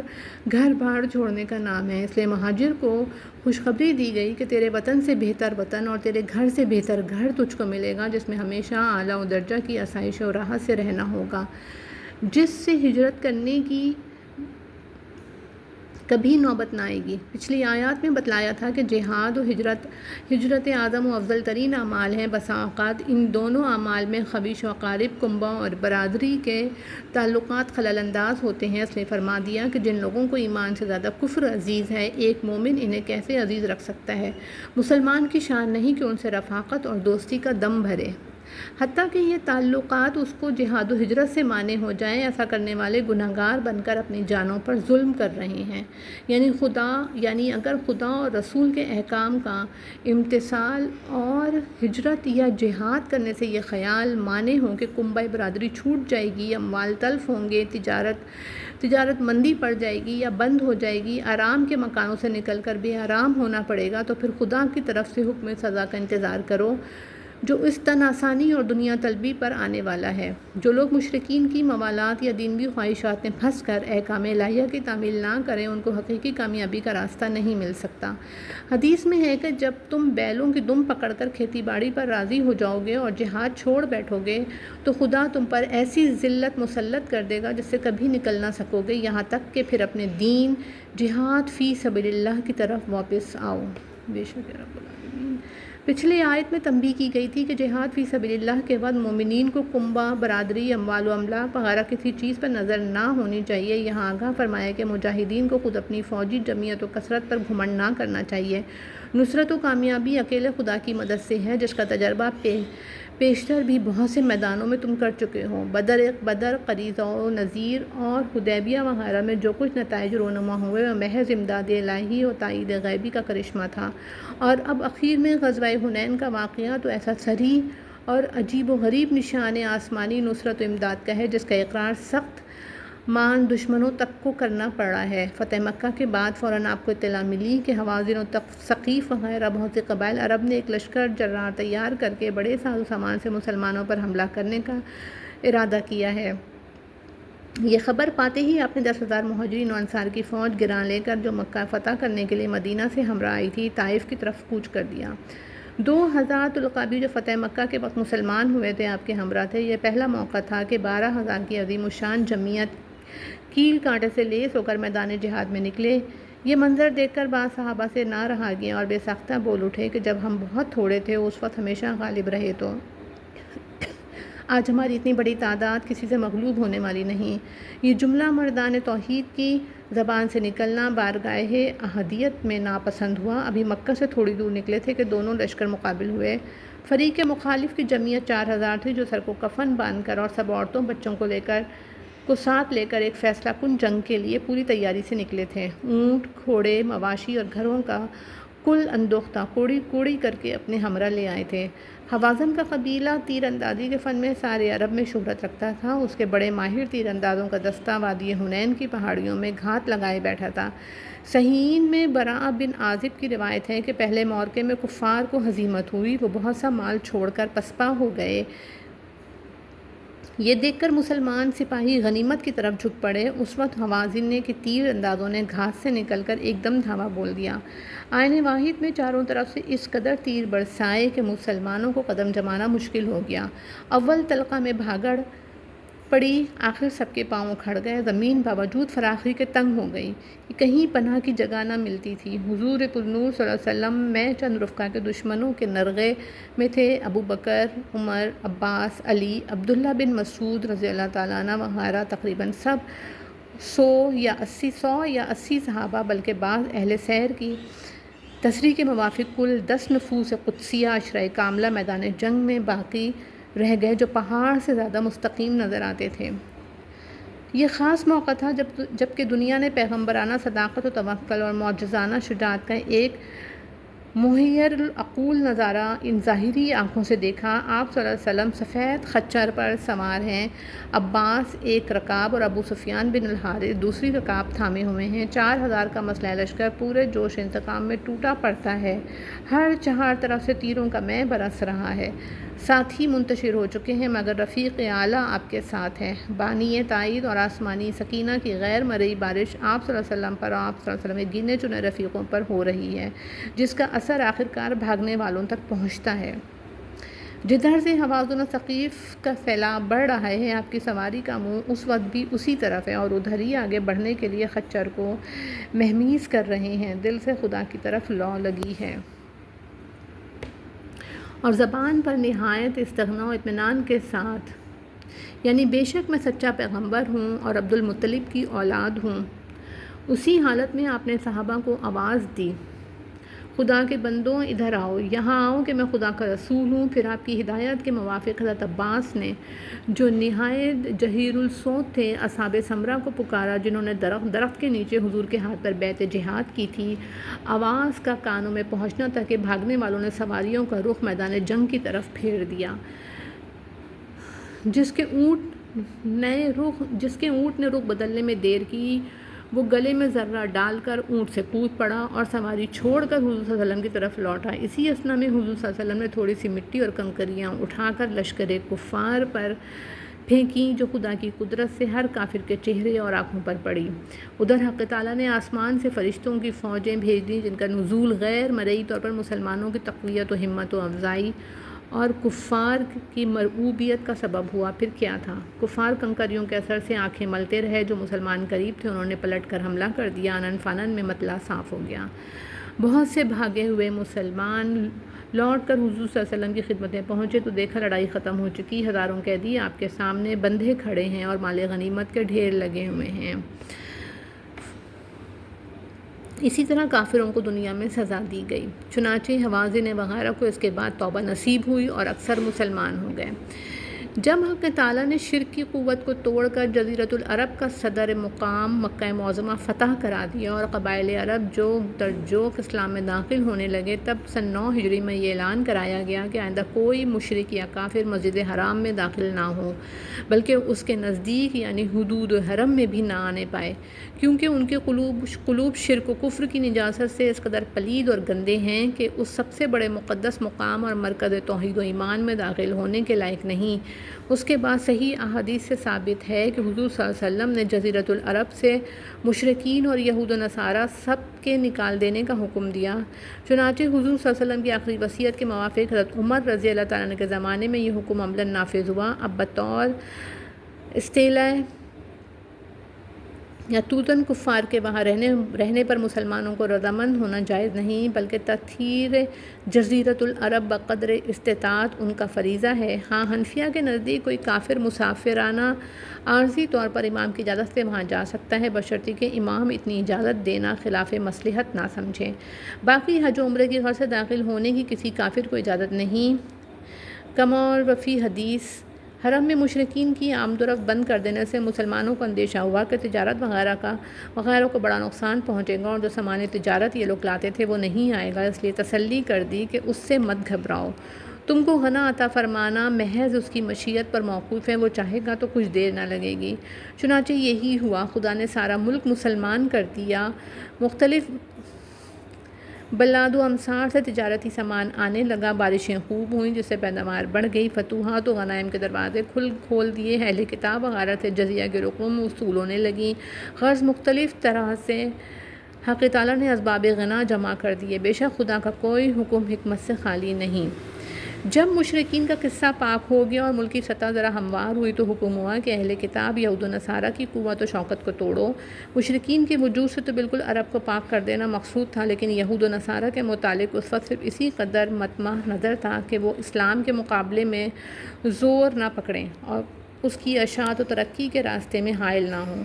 گھر بار چھوڑنے کا نام ہے۔ اس لیے مہاجر کو خوشخبری دی گئی کہ تیرے وطن سے بہتر وطن اور تیرے گھر سے بہتر گھر تجھ کو ملے گا، جس میں ہمیشہ اعلیٰ و درجہ کی آسائش و راحت سے رہنا ہوگا، جس سے ہجرت کرنے کی کبھی نوبت نہ آئے گی۔ پچھلی آیات میں بتلایا تھا کہ جہاد و ہجرت اعظم و افضل ترین اعمال ہیں۔ بسا اوقات ان دونوں اعمال میں خویش و اقارب، کنبہ اور برادری کے تعلقات خلل انداز ہوتے ہیں۔ اس نے فرما دیا کہ جن لوگوں کو ایمان سے زیادہ کفر عزیز ہے، ایک مومن انہیں کیسے عزیز رکھ سکتا ہے؟ مسلمان کی شان نہیں کہ ان سے رفاقت اور دوستی کا دم بھرے، حتیٰ کہ یہ تعلقات اس کو جہاد و ہجرت سے مانع ہو جائیں۔ ایسا کرنے والے گنہگار بن کر اپنی جانوں پر ظلم کر رہے ہیں۔ یعنی اگر خدا اور رسول کے احکام کا امتثال اور ہجرت یا جہاد کرنے سے یہ خیال مانع ہو کہ کنبہ برادری چھوٹ جائے گی، اموال تلف ہوں گے، تجارت مندی پڑ جائے گی یا بند ہو جائے گی، آرام کے مکانوں سے نکل کر بے آرام ہونا پڑے گا، تو پھر خدا کی طرف سے حکم سزا کا انتظار کرو جو اس تن آسانی اور دنیا طلبی پر آنے والا ہے۔ جو لوگ مشرکین کی موالات یا دینی خواہشات میں پھنس کر احکام الہیہ کی تعمیل نہ کریں، ان کو حقیقی کامیابی کا راستہ نہیں مل سکتا۔ حدیث میں ہے کہ جب تم بیلوں کی دم پکڑ کر کھیتی باڑی پر راضی ہو جاؤ گے اور جہاد چھوڑ بیٹھو گے تو خدا تم پر ایسی ذلت مسلط کر دے گا جس سے کبھی نکل نہ سکو گے، یہاں تک کہ پھر اپنے دین جہاد فی سبیل اللہ کی طرف واپس آؤ۔ بے شک رب العالمین۔ پچھلی آیت میں تنبیہ کی گئی تھی کہ جہاد فی سبیل اللہ کے بعد مومنین کو کنبہ، برادری، اموال و املاک وغیرہ کسی چیز پر نظر نہ ہونی چاہیے۔ یہاں آگاہ فرمایا کہ مجاہدین کو خود اپنی فوجی جمعیت و کثرت پر گھمنڈ نہ کرنا چاہیے۔ نصرت و کامیابی اکیلے خدا کی مدد سے ہے، جس کا تجربہ پیشتر بھی بہت سے میدانوں میں تم کر چکے ہو۔ بدر، قریظہ و نذیر اور حدیبیہ وغیرہ میں جو کچھ نتائج رونما ہوئے وہ محض امداد الہی اور تائید غیبی کا کرشمہ تھا، اور اب اخیر میں غزوہ حنین کا واقعہ تو ایسا صریح اور عجیب و غریب نشان آسمانی نصرت و امداد کا ہے جس کا اقرار سخت مان دشمنوں تک کو کرنا پڑا ہے۔ فتح مکہ کے بعد فوراً آپ کو اطلاع ملی کہ حوازن و ثقیف وغیرہ بہت سے قبائل عرب نے ایک لشکر جرار تیار کر کے بڑے ساز و سامان سے مسلمانوں پر حملہ کرنے کا ارادہ کیا ہے۔ یہ خبر پاتے ہی آپ نے 10,000 مہاجرین و انصار کی فوج گراں لے کر جو مکہ فتح کرنے کے لیے مدینہ سے ہمراہ آئی تھی، طائف کی طرف کوچ کر دیا۔ 2,000 طلقابی جو فتح مکہ کے وقت مسلمان ہوئے تھے آپ کے ہمراہ تھے۔ یہ پہلا موقع تھا کہ 12,000 کی عظیم الشان جمعیت کیل کانٹے سے لیس ہو کر میدان جہاد میں نکلے۔ یہ منظر دیکھ کر بعض صحابہ سے نہ رہا گیا اور بے ساختہ بول اٹھے کہ جب ہم بہت تھوڑے تھے اس وقت ہمیشہ غالب رہے، تو آج ہماری اتنی بڑی تعداد کسی سے مغلوب ہونے والی نہیں۔ یہ جملہ مردان توحید کی زبان سے نکلنا بارگاہ احدیت میں ناپسند ہوا۔ ابھی مکہ سے تھوڑی دور نکلے تھے کہ دونوں لشکر مقابل ہوئے۔ فریق مخالف کی جمعیت 4000 تھی، جو سر کو کفن باندھ کر اور سب عورتوں بچوں کو ساتھ لے کر ایک فیصلہ کن جنگ کے لیے پوری تیاری سے نکلے تھے۔ اونٹ، گھوڑے، مواشی اور گھروں کا کل اندوختہ کوڑی کوڑی کر کے اپنے ہمراہ لے آئے تھے۔ حوازن کا قبیلہ تیر اندازی کے فن میں سارے عرب میں شہرت رکھتا تھا۔ اس کے بڑے ماہر تیر اندازوں کا دستہ وادی حنین کی پہاڑیوں میں گھات لگائے بیٹھا تھا۔ صحیحین میں براء بن عازب کی روایت ہے کہ پہلے معرکے میں کفار کو ہزیمت ہوئی، وہ بہت سا مال چھوڑ کر پسپا ہو گئے۔ یہ دیکھ کر مسلمان سپاہی غنیمت کی طرف جھک پڑے۔ اس وقت حوازن نے کہ تیر اندازوں نے گھاس سے نکل کر ایک دم دھاوا بول دیا۔ آئین واحد میں چاروں طرف سے اس قدر تیر برسائے کہ مسلمانوں کو قدم جمانا مشکل ہو گیا۔ اول طلقہ میں بھاگڑ پڑی، آخر سب کے پاؤں اکھڑ گئے۔ زمین باوجود فراخی کے تنگ ہو گئی کہ کہیں پناہ کی جگہ نہ ملتی تھی۔ حضور پرنور صلی اللہ علیہ وسلم میں چند رفقا کے دشمنوں کے نرغے میں تھے، ابو بکر، عمر، عباس، علی، عبداللہ بن مسعود رضی اللہ تعالیٰ عنہ وغیرہ، تقریباً سب 100 یا 80 صحابہ، بلکہ بعض اہل سیر کی تصریح کے موافق کل 10 نفوس قدسیہ عشرۂ کاملہ میدان جنگ میں باقی رہ گئے، جو پہاڑ سے زیادہ مستقیم نظر آتے تھے۔ یہ خاص موقع تھا جب کہ دنیا نے پیغمبرانہ صداقت و توکل اور معجزانہ شجاعت کا ایک محیر العقول نظارہ ان ظاہری آنکھوں سے دیکھا۔ آپ صلی اللہ علیہ وسلم سفید خچر پر سوار ہیں، عباس ایک رکاب اور ابو سفیان بن الحارث دوسری رکاب تھامے ہوئے ہیں۔ 4000 کا مسلح لشکر پورے جوش انتقام میں ٹوٹا پڑتا ہے، ہر چہار طرف سے تیروں کا مے برس رہا ہے۔ ساتھی منتشر ہو چکے ہیں، مگر رفیق اعلیٰ آپ کے ساتھ ہے۔ بانی تائید اور آسمانی سکینہ کی غیر مرئی بارش آپ صلی اللہ علیہ وسلم پر اور آپ صلی اللہ علیہ وسلم کے گنے چنے رفیقوں پر ہو رہی ہے، جس کا اثر آخرکار بھاگنے والوں تک پہنچتا ہے۔ جدھر سے حوازن و ثقیف کا پھیلاؤ بڑھ رہا ہے، آپ کی سواری کا منہ اس وقت بھی اسی طرف ہے اور ادھر ہی آگے بڑھنے کے لیے خچر کو مہمیز کر رہے ہیں۔ دل سے خدا کی طرف لو لگی ہے اور زبان پر نہایت استغنا و اطمینان کے ساتھ، یعنی بے شک میں سچا پیغمبر ہوں اور عبد المطلب کی اولاد ہوں۔ اسی حالت میں آپ نے صحابہ کو آواز دی، خدا کے بندوں ادھر آؤ، یہاں آؤ کہ میں خدا کا رسول ہوں۔ پھر آپ کی ہدایت کے موافق حضرت عباس نے، جو نہایت جہیر الصوت تھے، اصحاب سمرہ کو پکارا، جنہوں نے درخت کے نیچے حضور کے ہاتھ پر بیعت جہاد کی تھی۔ آواز کا کانوں میں پہنچنا تھا کہ بھاگنے والوں نے سواریوں کا رخ میدان جنگ کی طرف پھیر دیا۔ جس کے اونٹ نے رخ بدلنے میں دیر کی، وہ گلے میں ذرہ ڈال کر اونٹ سے کود پڑا اور سواری چھوڑ کر حضور صلی اللہ علیہ وسلم کی طرف لوٹا۔ اسی اثنا میں حضور صلی اللہ علیہ وسلم نے تھوڑی سی مٹی اور کنکریاں اٹھا کر لشکر کفار پر پھینکیں، جو خدا کی قدرت سے ہر کافر کے چہرے اور آنکھوں پر پڑی۔ ادھر حق تعالیٰ نے آسمان سے فرشتوں کی فوجیں بھیج دیں، جن کا نزول غیر مرئی طور پر مسلمانوں کی تقویت و ہمت و افزائی اور کفار کی مرعوبیت کا سبب ہوا۔ پھر کیا تھا؟ کفار کنکریوں کے اثر سے آنکھیں ملتے رہے۔ جو مسلمان قریب تھے، انہوں نے پلٹ کر حملہ کر دیا۔ انن فنن میں مطلع صاف ہو گیا۔ بہت سے بھاگے ہوئے مسلمان لوٹ کر حضور صلی اللہ علیہ وسلم کی خدمت میں پہنچے تو دیکھا لڑائی ختم ہو چکی، ہزاروں قیدی آپ کے سامنے بندھے کھڑے ہیں اور مال غنیمت کے ڈھیر لگے ہوئے ہیں۔ اسی طرح کافروں کو دنیا میں سزا دی گئی۔ چنانچہ حوازن وغیرہ کو اس کے بعد توبہ نصیب ہوئی اور اکثر مسلمان ہو گئے۔ جب حق تعالیٰ نے شرک کی قوت کو توڑ کر جزیرۃ العرب کا صدر مقام مکہ معظمہ فتح کرا دیا اور قبائل عرب جوگ در جوگ اسلام میں داخل ہونے لگے، تب سن 9 ہجری میں یہ اعلان کرایا گیا کہ آئندہ کوئی مشرک یا کافر مسجد حرام میں داخل نہ ہو، بلکہ اس کے نزدیک یعنی حدود حرم میں بھی نہ آنے پائے، کیونکہ ان کے قلوب شرک و کفر کی نجاست سے اس قدر پلید اور گندے ہیں کہ اس سب سے بڑے مقدس مقام اور مرکز توحید و ایمان میں داخل ہونے کے لائق نہیں۔ اس کے بعد صحیح احادیث سے ثابت ہے کہ حضور صلی اللہ علیہ وسلم نے جزیرۃ العرب سے مشرکین اور یہود و نصارہ سب کے نکال دینے کا حکم دیا۔ چنانچہ حضور صلی اللہ علیہ وسلم کی آخری وصیت کے موافق حضرت عمر رضی اللہ تعالیٰ عنہ کے زمانے میں یہ حکم عملاً نافذ ہوا۔ اب بطور استیلائے یا توتن کفار کے وہاں رہنے پر مسلمانوں کو رضامند ہونا جائز نہیں، بلکہ تطہیر جزیرۃ العرب بقدر استطاعت ان کا فریضہ ہے۔ ہاں، حنفیہ کے نزدیک کوئی کافر مسافرانہ عارضی طور پر امام کی اجازت سے وہاں جا سکتا ہے، بشرطیکہ کہ امام اتنی اجازت دینا خلاف مصلحت نہ سمجھے۔ باقی حج و عمرے کی غرض سے داخل ہونے کی کسی کافر کو اجازت نہیں۔ کما اور وفی حدیث، حرم میں مشرکین کی آمد و رفت بند کر دینے سے مسلمانوں کو اندیشہ ہوا کہ تجارت وغیرہ کو بڑا نقصان پہنچے گا، اور جو سامان تجارت یہ لوگ لاتے تھے وہ نہیں آئے گا، اس لیے تسلی کر دی کہ اس سے مت گھبراؤ، تم کو غنا عطا فرمانا محض اس کی مشیت پر موقوف ہے، وہ چاہے گا تو کچھ دیر نہ لگے گی۔ چنانچہ یہی ہوا، خدا نے سارا ملک مسلمان کر دیا، مختلف بلاد و امصار سے تجارتی سامان آنے لگا، بارشیں خوب ہوئیں جس سے پیداوار بڑھ گئی، فتوحات و غنائم کے دروازے کھول دیے، اہل کتاب وغیرہ سے جزیہ کی رقوم وصول ہونے لگیں، غرض مختلف طرح سے حق تعالیٰ نے اسباب غنا جمع کر دیے۔ بے شک خدا کا کوئی حکم حکمت سے خالی نہیں۔ جب مشرکین کا قصہ پاک ہو گیا اور ملکی سطح ذرا ہموار ہوئی تو حکم ہوا کہ اہل کتاب یہود و نصارہ کی قوت و شوکت کو توڑو۔ مشرکین کے وجود سے تو بالکل عرب کو پاک کر دینا مقصود تھا، لیکن یہود و نصارہ کے متعلق اس وقت صرف اسی قدر مطمع نظر تھا کہ وہ اسلام کے مقابلے میں زور نہ پکڑیں اور اس کی اشاعت و ترقی کے راستے میں حائل نہ ہوں۔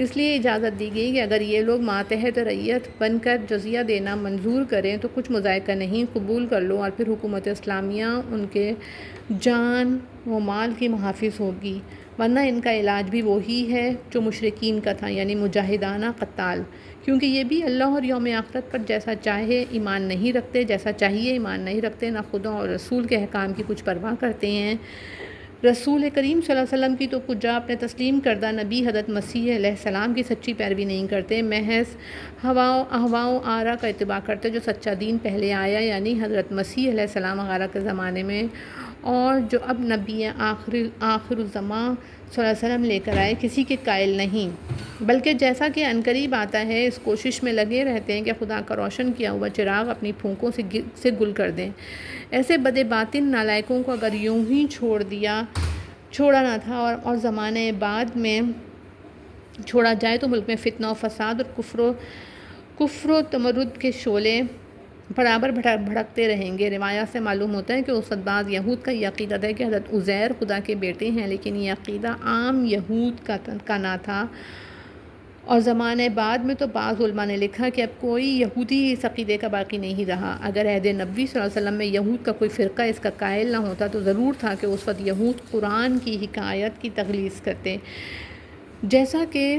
اس لیے اجازت دی گئی کہ اگر یہ لوگ ماتحت رعیت بن کر جزیہ دینا منظور کریں تو کچھ مذائقہ نہیں، قبول کر لو، اور پھر حکومت اسلامیہ ان کے جان و مال کی محافظ ہوگی، ورنہ ان کا علاج بھی وہی ہے جو مشرکین کا تھا، یعنی مجاہدانہ قتال، کیونکہ یہ بھی اللہ اور یوم آخرت پر جیسا چاہے ایمان نہیں رکھتے، جیسا چاہیے ایمان نہیں رکھتے، نہ خدا اور رسول کے احکام کی کچھ پرواہ کرتے ہیں۔ رسول کریم صلی اللہ علیہ وسلم کی تو کجا اپنے تسلیم کردہ نبی حضرت مسیح علیہ السلام کی سچی پیروی نہیں کرتے، محض اہواء و آراء کا اتباع کرتے جو سچا دین پہلے آیا، یعنی حضرت مسیح علیہ السلام وغیرہ کے زمانے میں، اور جو اب نبی آخر الزماں صلی اللہ علیہ وسلم لے کر آئے، کسی کے قائل نہیں، بلکہ جیسا کہ عنقریب آتا ہے اس کوشش میں لگے رہتے ہیں کہ خدا کا روشن کیا ہوا چراغ اپنی پھونکوں سے گل کر دیں۔ ایسے بد باطن نالائقوں کو اگر یوں ہی چھوڑا نہ تھا اور زمانے بعد میں چھوڑا جائے تو ملک میں فتنہ و فساد اور کفر و تمرد کے شعلے برابر بھڑکتے رہیں گے۔ روایات سے معلوم ہوتا ہے کہ استاد بعض یہود کا یہ عقیدہ ہے کہ حضرت عزیر خدا کے بیٹے ہیں، لیکن یہ عقیدہ عام یہود کا نہ تھا، اور زمانے بعد میں تو بعض علماء نے لکھا کہ اب کوئی یہودی اس عقیدے کا باقی نہیں رہا۔ اگر عہد نبوی صلی اللہ علیہ وسلم میں یہود کا کوئی فرقہ اس کا قائل نہ ہوتا تو ضرور تھا کہ اس وقت یہود قرآن کی حکایت کی تغلیظ کرتے، جیسا کہ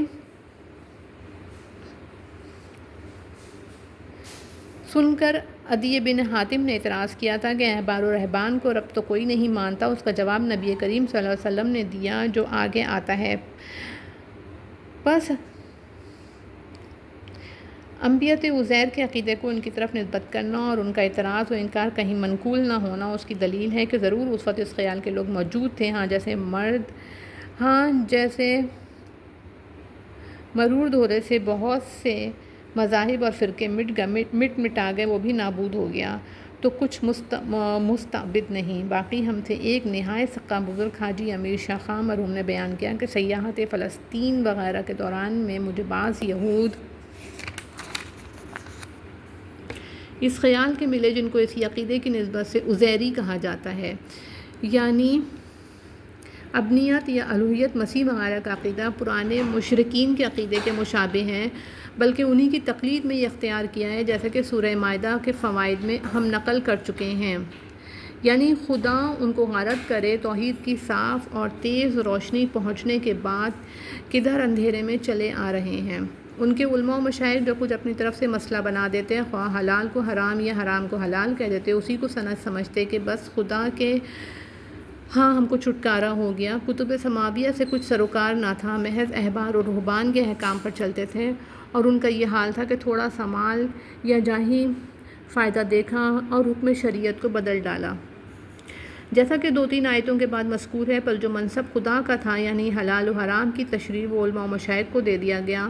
سن کر عدی بن حاتم نے اعتراض کیا تھا کہ احبار و رہبان کو رب تو کوئی نہیں مانتا۔ اس کا جواب نبی کریم صلی اللہ علیہ وسلم نے دیا جو آگے آتا ہے۔ بس انبیاء عزیر کے عقیدے کو ان کی طرف نسبت کرنا اور ان کا اعتراض و انکار کہیں منقول نہ ہونا اس کی دلیل ہے کہ ضرور اس وقت اس خیال کے لوگ موجود تھے، جیسے مرور دورے سے بہت سے مذاہب اور فرقے مٹا گئے، وہ بھی نابود ہو گیا، تو کچھ مستعبد نہیں باقی۔ ہم سے ایک نہایت سقہ بزرگ حاجی امیر شاہ خان مرحوم نے بیان کیا کہ سیاحت فلسطین وغیرہ کے دوران میں مجھے بعض یہود اس خیال کے ملے جن کو اسی عقیدے کی نسبت سے عزیری کہا جاتا ہے، یعنی ابنیت یا الوہیت مسیح وغیرہ کا عقیدہ پرانے مشرکین کے عقیدے کے مشابہ ہیں، بلکہ انہی کی تقلید میں یہ اختیار کیا ہے جیسا کہ سورہ مائدہ کے فوائد میں ہم نقل کر چکے ہیں، یعنی خدا ان کو غارت کرے توحید کی صاف اور تیز روشنی پہنچنے کے بعد کدھر اندھیرے میں چلے آ رہے ہیں۔ ان کے علماء و مشائخ جو کچھ اپنی طرف سے مسئلہ بنا دیتے، خواہ حلال کو حرام یا حرام کو حلال کہہ دیتے، اسی کو سند سمجھتے کہ بس خدا کے ہاں ہم کو چھٹکارا ہو گیا۔ کتب سماویہ سے کچھ سروکار نہ تھا، محض احبار و رہبان کے احکام پر چلتے تھے، اور ان کا یہ حال تھا کہ تھوڑا سا مال یا جاہی فائدہ دیکھا اور حکم شریعت کو بدل ڈالا، جیسا کہ 2-3 آیتوں کے بعد مذکور ہے، پر جو منصب خدا کا تھا یعنی حلال و حرام کی تشریح و علماء و مشائخ کو دے دیا گیا،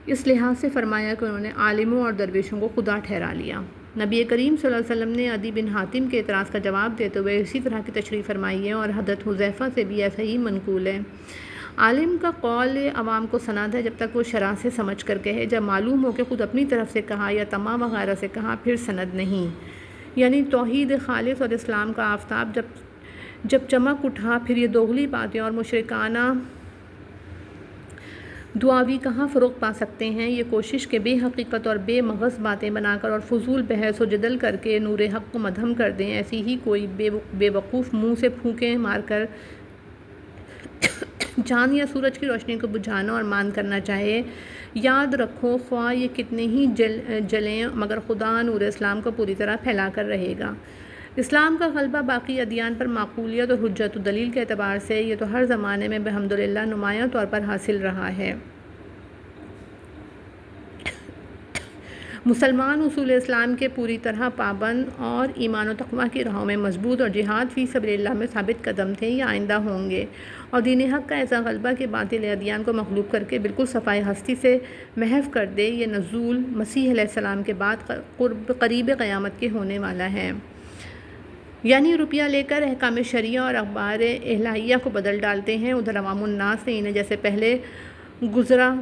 اس لحاظ سے فرمایا کہ انہوں نے عالموں اور درویشوں کو خدا ٹھہرا لیا۔ نبی کریم صلی اللہ علیہ وسلم نے عدی بن حاتم کے اعتراض کا جواب دیتے ہوئے اسی طرح کی تشریح فرمائی ہے، اور حضرت حذیفہ سے بھی ایسا ہی منقول ہے۔ عالم کا قول عوام کو سند ہے جب تک وہ شرح سے سمجھ کر کہے، جب معلوم ہو کہ خود اپنی طرف سے کہا یا تمام وغیرہ سے کہا پھر سند نہیں۔ یعنی توحید خالص اور اسلام کا آفتاب جب چمک اٹھا پھر یہ دوغلی باتیں اور مشرکانہ دعاوی کہاں فروغ پا سکتے ہیں؟ یہ کوشش کہ بے حقیقت اور بے مغز باتیں بنا کر اور فضول بحث و جدل کر کے نور حق کو مدھم کر دیں، ایسی ہی کوئی بے وقوف منہ سے پھونکیں مار کر چاند یا سورج کی روشنی کو بجھانا اور مان کرنا چاہے، یاد رکھو خواہ یہ کتنے ہی جلیں مگر خدا نور اسلام کو پوری طرح پھیلا کر رہے گا۔ اسلام کا غلبہ باقی ادیان پر معقولیت اور حجت و دلیل کے اعتبار سے یہ تو ہر زمانے میں بحمدللہ نمایاں طور پر حاصل رہا ہے۔ مسلمان اصول اسلام کے پوری طرح پابند اور ایمان و تقویٰ کی راہوں میں مضبوط اور جہاد فی سبیل اللہ میں ثابت قدم تھے یا آئندہ ہوں گے، اور دین حق کا ایسا غلبہ کہ باطل ادیان کو مغلوب کر کے بالکل صفائے ہستی سے محو کر دے، یہ نزول مسیح علیہ السلام کے بعد قریب قیامت کے ہونے والا ہے۔ یعنی روپیہ لے کر احکام شریعہ اور اخبار الہیہ کو بدل ڈالتے ہیں، ادھر عوام الناس نے انہیں جیسے پہلے گزرا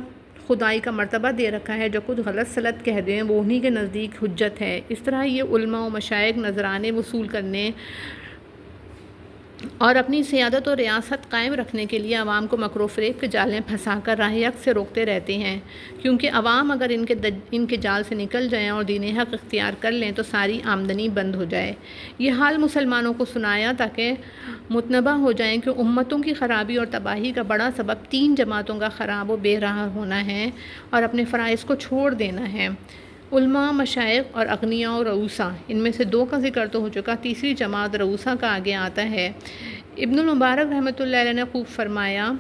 خدائی کا مرتبہ دے رکھا ہے، جو خود غلط سلط کہہ دیں وہ انہی کے نزدیک حجت ہے۔ اس طرح یہ علماء و مشائخ نذرانے وصول کرنے اور اپنی سیادت و ریاست قائم رکھنے کے لیے عوام کو مکر و فریب کے جال میں پھنسا کر راہ حق سے روکتے رہتے ہیں، کیونکہ عوام اگر ان کے جال سے نکل جائیں اور دین حق اختیار کر لیں تو ساری آمدنی بند ہو جائے۔ یہ حال مسلمانوں کو سنایا تاکہ متنبہ ہو جائیں کہ امتوں کی خرابی اور تباہی کا بڑا سبب 3 جماعتوں کا خراب و بے راہ ہونا ہے اور اپنے فرائض کو چھوڑ دینا ہے: علماء، مشائخ اور اغنیاء و رؤسا۔ ان میں سے 2 کا ذکر تو ہو چکا، تیسری جماعت رؤسا کا آگے آتا ہے۔ ابن المبارک رحمۃ اللہ علیہ نے خوب فرمایا،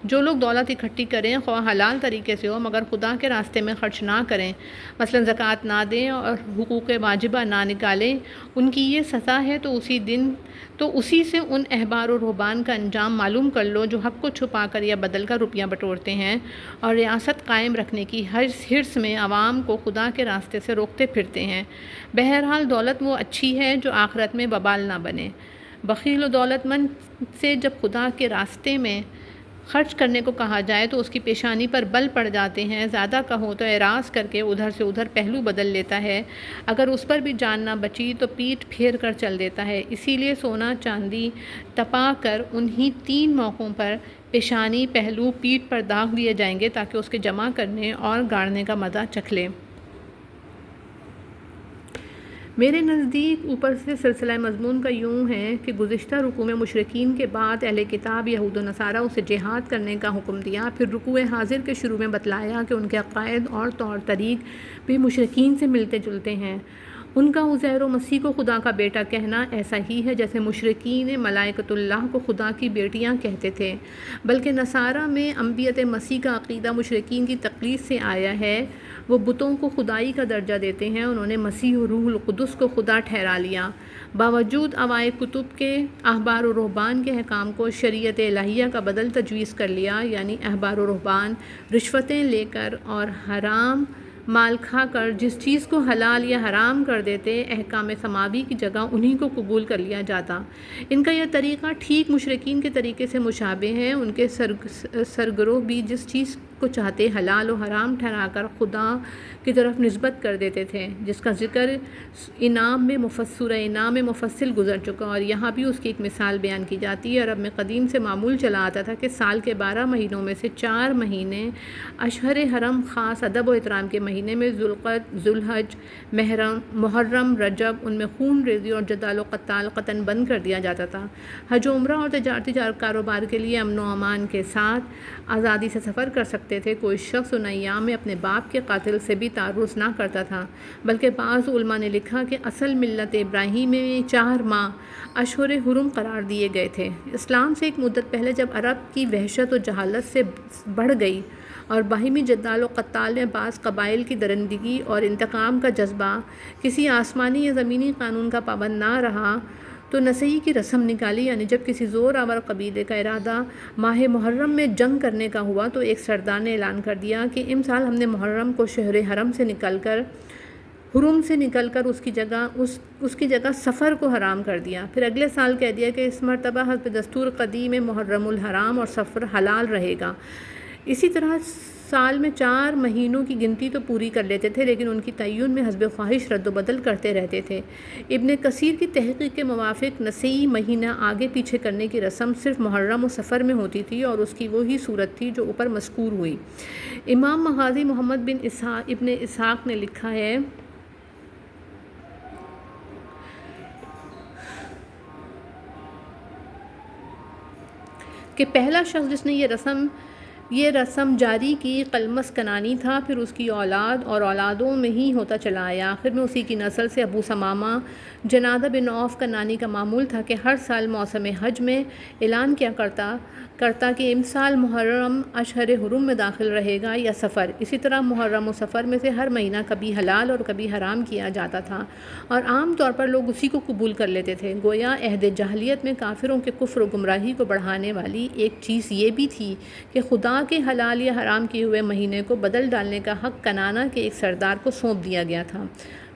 جو لوگ دولت اکٹھی کریں خواہ حلال طریقے سے ہو مگر خدا کے راستے میں خرچ نہ کریں، مثلا زکوٰۃ نہ دیں اور حقوق واجبہ نہ نکالیں، ان کی یہ سزا ہے تو اسی سے ان احبار و رہبان کا انجام معلوم کر لو جو حق کو چھپا کر یا بدل کر روپیہ بٹورتے ہیں اور ریاست قائم رکھنے کی حرص میں عوام کو خدا کے راستے سے روکتے پھرتے ہیں۔ بہرحال دولت وہ اچھی ہے جو آخرت میں وبال نہ بنے۔ بخیل و دولت مند سے جب خدا کے راستے میں خرچ کرنے کو کہا جائے تو اس کی پیشانی پر بل پڑ جاتے ہیں، زیادہ کہو تو اعراض کر کے ادھر سے ادھر پہلو بدل لیتا ہے، اگر اس پر بھی جان نہ بچی تو پیٹھ پھیر کر چل دیتا ہے۔ اسی لیے سونا چاندی تپا کر انہی 3 موقعوں پر پیشانی، پہلو، پیٹھ پر داغ دیے جائیں گے تاکہ اس کے جمع کرنے اور گاڑنے کا مزہ چکھ لے۔ میرے نزدیک اوپر سے سلسلہ مضمون کا یوں ہے کہ گزشتہ رکوع میں مشرکین کے بعد اہل کتاب یہود و نصارہ اسے جہاد کرنے کا حکم دیا، پھر رکوع حاضر کے شروع میں بتلایا کہ ان کے عقائد اور طور طریق بھی مشرکین سے ملتے جلتے ہیں۔ ان کا عزیر و مسیح کو خدا کا بیٹا کہنا ایسا ہی ہے جیسے مشرکین ملائکۃ اللہ کو خدا کی بیٹیاں کہتے تھے، بلکہ نصارہ میں انبیاء مسیح کا عقیدہ مشرکین کی تقلید سے آیا ہے۔ وہ بتوں کو خدائی کا درجہ دیتے ہیں، انہوں نے مسیح و روح القدس کو خدا ٹھہرا لیا، باوجود اوائل کتب کے احبار و رہبان کے احکام کو شریعت الہیہ کا بدل تجویز کر لیا، یعنی احبار و رہبان رشوتیں لے کر اور حرام مال کھا کر جس چیز کو حلال یا حرام کر دیتے، احکام سماوی کی جگہ انہی کو قبول کر لیا جاتا۔ ان کا یہ طریقہ ٹھیک مشرکین کے طریقے سے مشابہ ہے۔ ان کے سرگروہ بھی جس چیز کو چاہتے حلال و حرام ٹھہرا کر خدا کی طرف نسبت کر دیتے تھے، جس کا ذکر سورہ انعام میں مفصل گزر چکا، اور یہاں بھی اس کی ایک مثال بیان کی جاتی ہے۔ عرب میں قدیم سے معمول چلا آتا تھا کہ سال کے 12 مہینوں میں سے 4 مہینے اشہر حرم خاص ادب و احترام کے مہینے میں ذوالحج، محرم، رجب، ان میں خون ریزی اور جدال و قتال قطعاً بند کر دیا جاتا تھا۔ حج و عمرہ اور تجارتی کاروبار کے لیے امن و امان کے ساتھ آزادی سے سفر کر سکتے تھے۔ کوئی شخص ان ایام میں اپنے باپ کے قاتل سے بھی تعرض نہ کرتا تھا، بلکہ بعض علماء نے لکھا کہ اصل ملت ابراہیم میں 4 ماہ اشہر حرم قرار دیے گئے تھے۔ اسلام سے ایک مدت پہلے جب عرب کی وحشت و جہالت سے بڑھ گئی اور باہمی جدال و قتال میں بعض قبائل کی درندگی اور انتقام کا جذبہ کسی آسمانی یا زمینی قانون کا پابند نہ رہا تو نسیئی کی رسم نکالی، یعنی جب کسی زور آور قبیلے کا ارادہ ماہ محرم میں جنگ کرنے کا ہوا تو ایک سردار نے اعلان کر دیا کہ امسال ہم نے محرم کو شہر حرم سے نکل کر حرم سے نکل کر اس کی جگہ سفر کو حرام کر دیا۔ پھر اگلے سال کہہ دیا کہ اس مرتبہ حسب دستور قدیم محرم الحرام اور سفر حلال رہے گا۔ اسی طرح سال میں 4 مہینوں کی گنتی تو پوری کر لیتے تھے، لیکن ان کی تعین میں حسب خواہش رد و بدل کرتے رہتے تھے۔ ابن کثیر کی تحقیق کے موافق نسیئی مہینہ آگے پیچھے کرنے کی رسم صرف محرم و سفر میں ہوتی تھی، اور اس کی وہی صورت تھی جو اوپر مذکور ہوئی۔ امام مغازی محمد بن ابن اسحاق نے لکھا ہے کہ پہلا شخص جس نے یہ رسم جاری کی قلمس کنانی تھا، پھر اس کی اولاد اور اولادوں میں ہی ہوتا چلا آیا۔ آخر میں اسی کی نسل سے ابو ثمامہ جنادہ بن عوف کنانی کا معمول تھا کہ ہر سال موسم حج میں اعلان کیا کرتا کہ امسال محرم اشہر حرم میں داخل رہے گا یا سفر۔ اسی طرح محرم و سفر میں سے ہر مہینہ کبھی حلال اور کبھی حرام کیا جاتا تھا، اور عام طور پر لوگ اسی کو قبول کر لیتے تھے۔ گویا عہد جاہلیت میں کافروں کے کفر و گمراہی کو بڑھانے والی ایک چیز یہ بھی تھی کہ خدا کے حلال یا حرام کیے ہوئے مہینے کو بدل ڈالنے کا حق کنانا کے ایک سردار کو سونپ دیا گیا تھا۔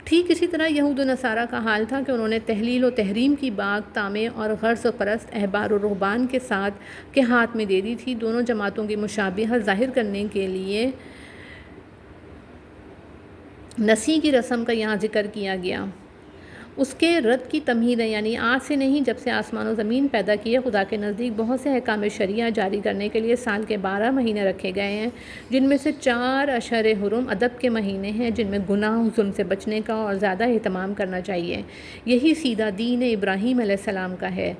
ٹھیک اسی طرح یہود و نصارہ کا حال تھا کہ انہوں نے تحلیل و تحریم کی باغ طامع اور غرض و پرست احبار و رہبان کے ہاتھ میں دے دی تھی۔ دونوں جماعتوں کی مشابہت ظاہر کرنے کے لیے نسی کی رسم کا یہاں ذکر کیا گیا۔ اس کے رد کی تمہید ہے، یعنی آج سے نہیں، جب سے آسمان و زمین پیدا کیے خدا کے نزدیک بہت سے احکام شرعیہ جاری کرنے کے لیے سال کے 12 مہینے رکھے گئے ہیں، جن میں سے 4 اشہر حرم ادب کے مہینے ہیں، جن میں گناہ و ظلم سے بچنے کا اور زیادہ اہتمام کرنا چاہیے۔ یہی سیدھا دین ابراہیم علیہ السلام کا ہے۔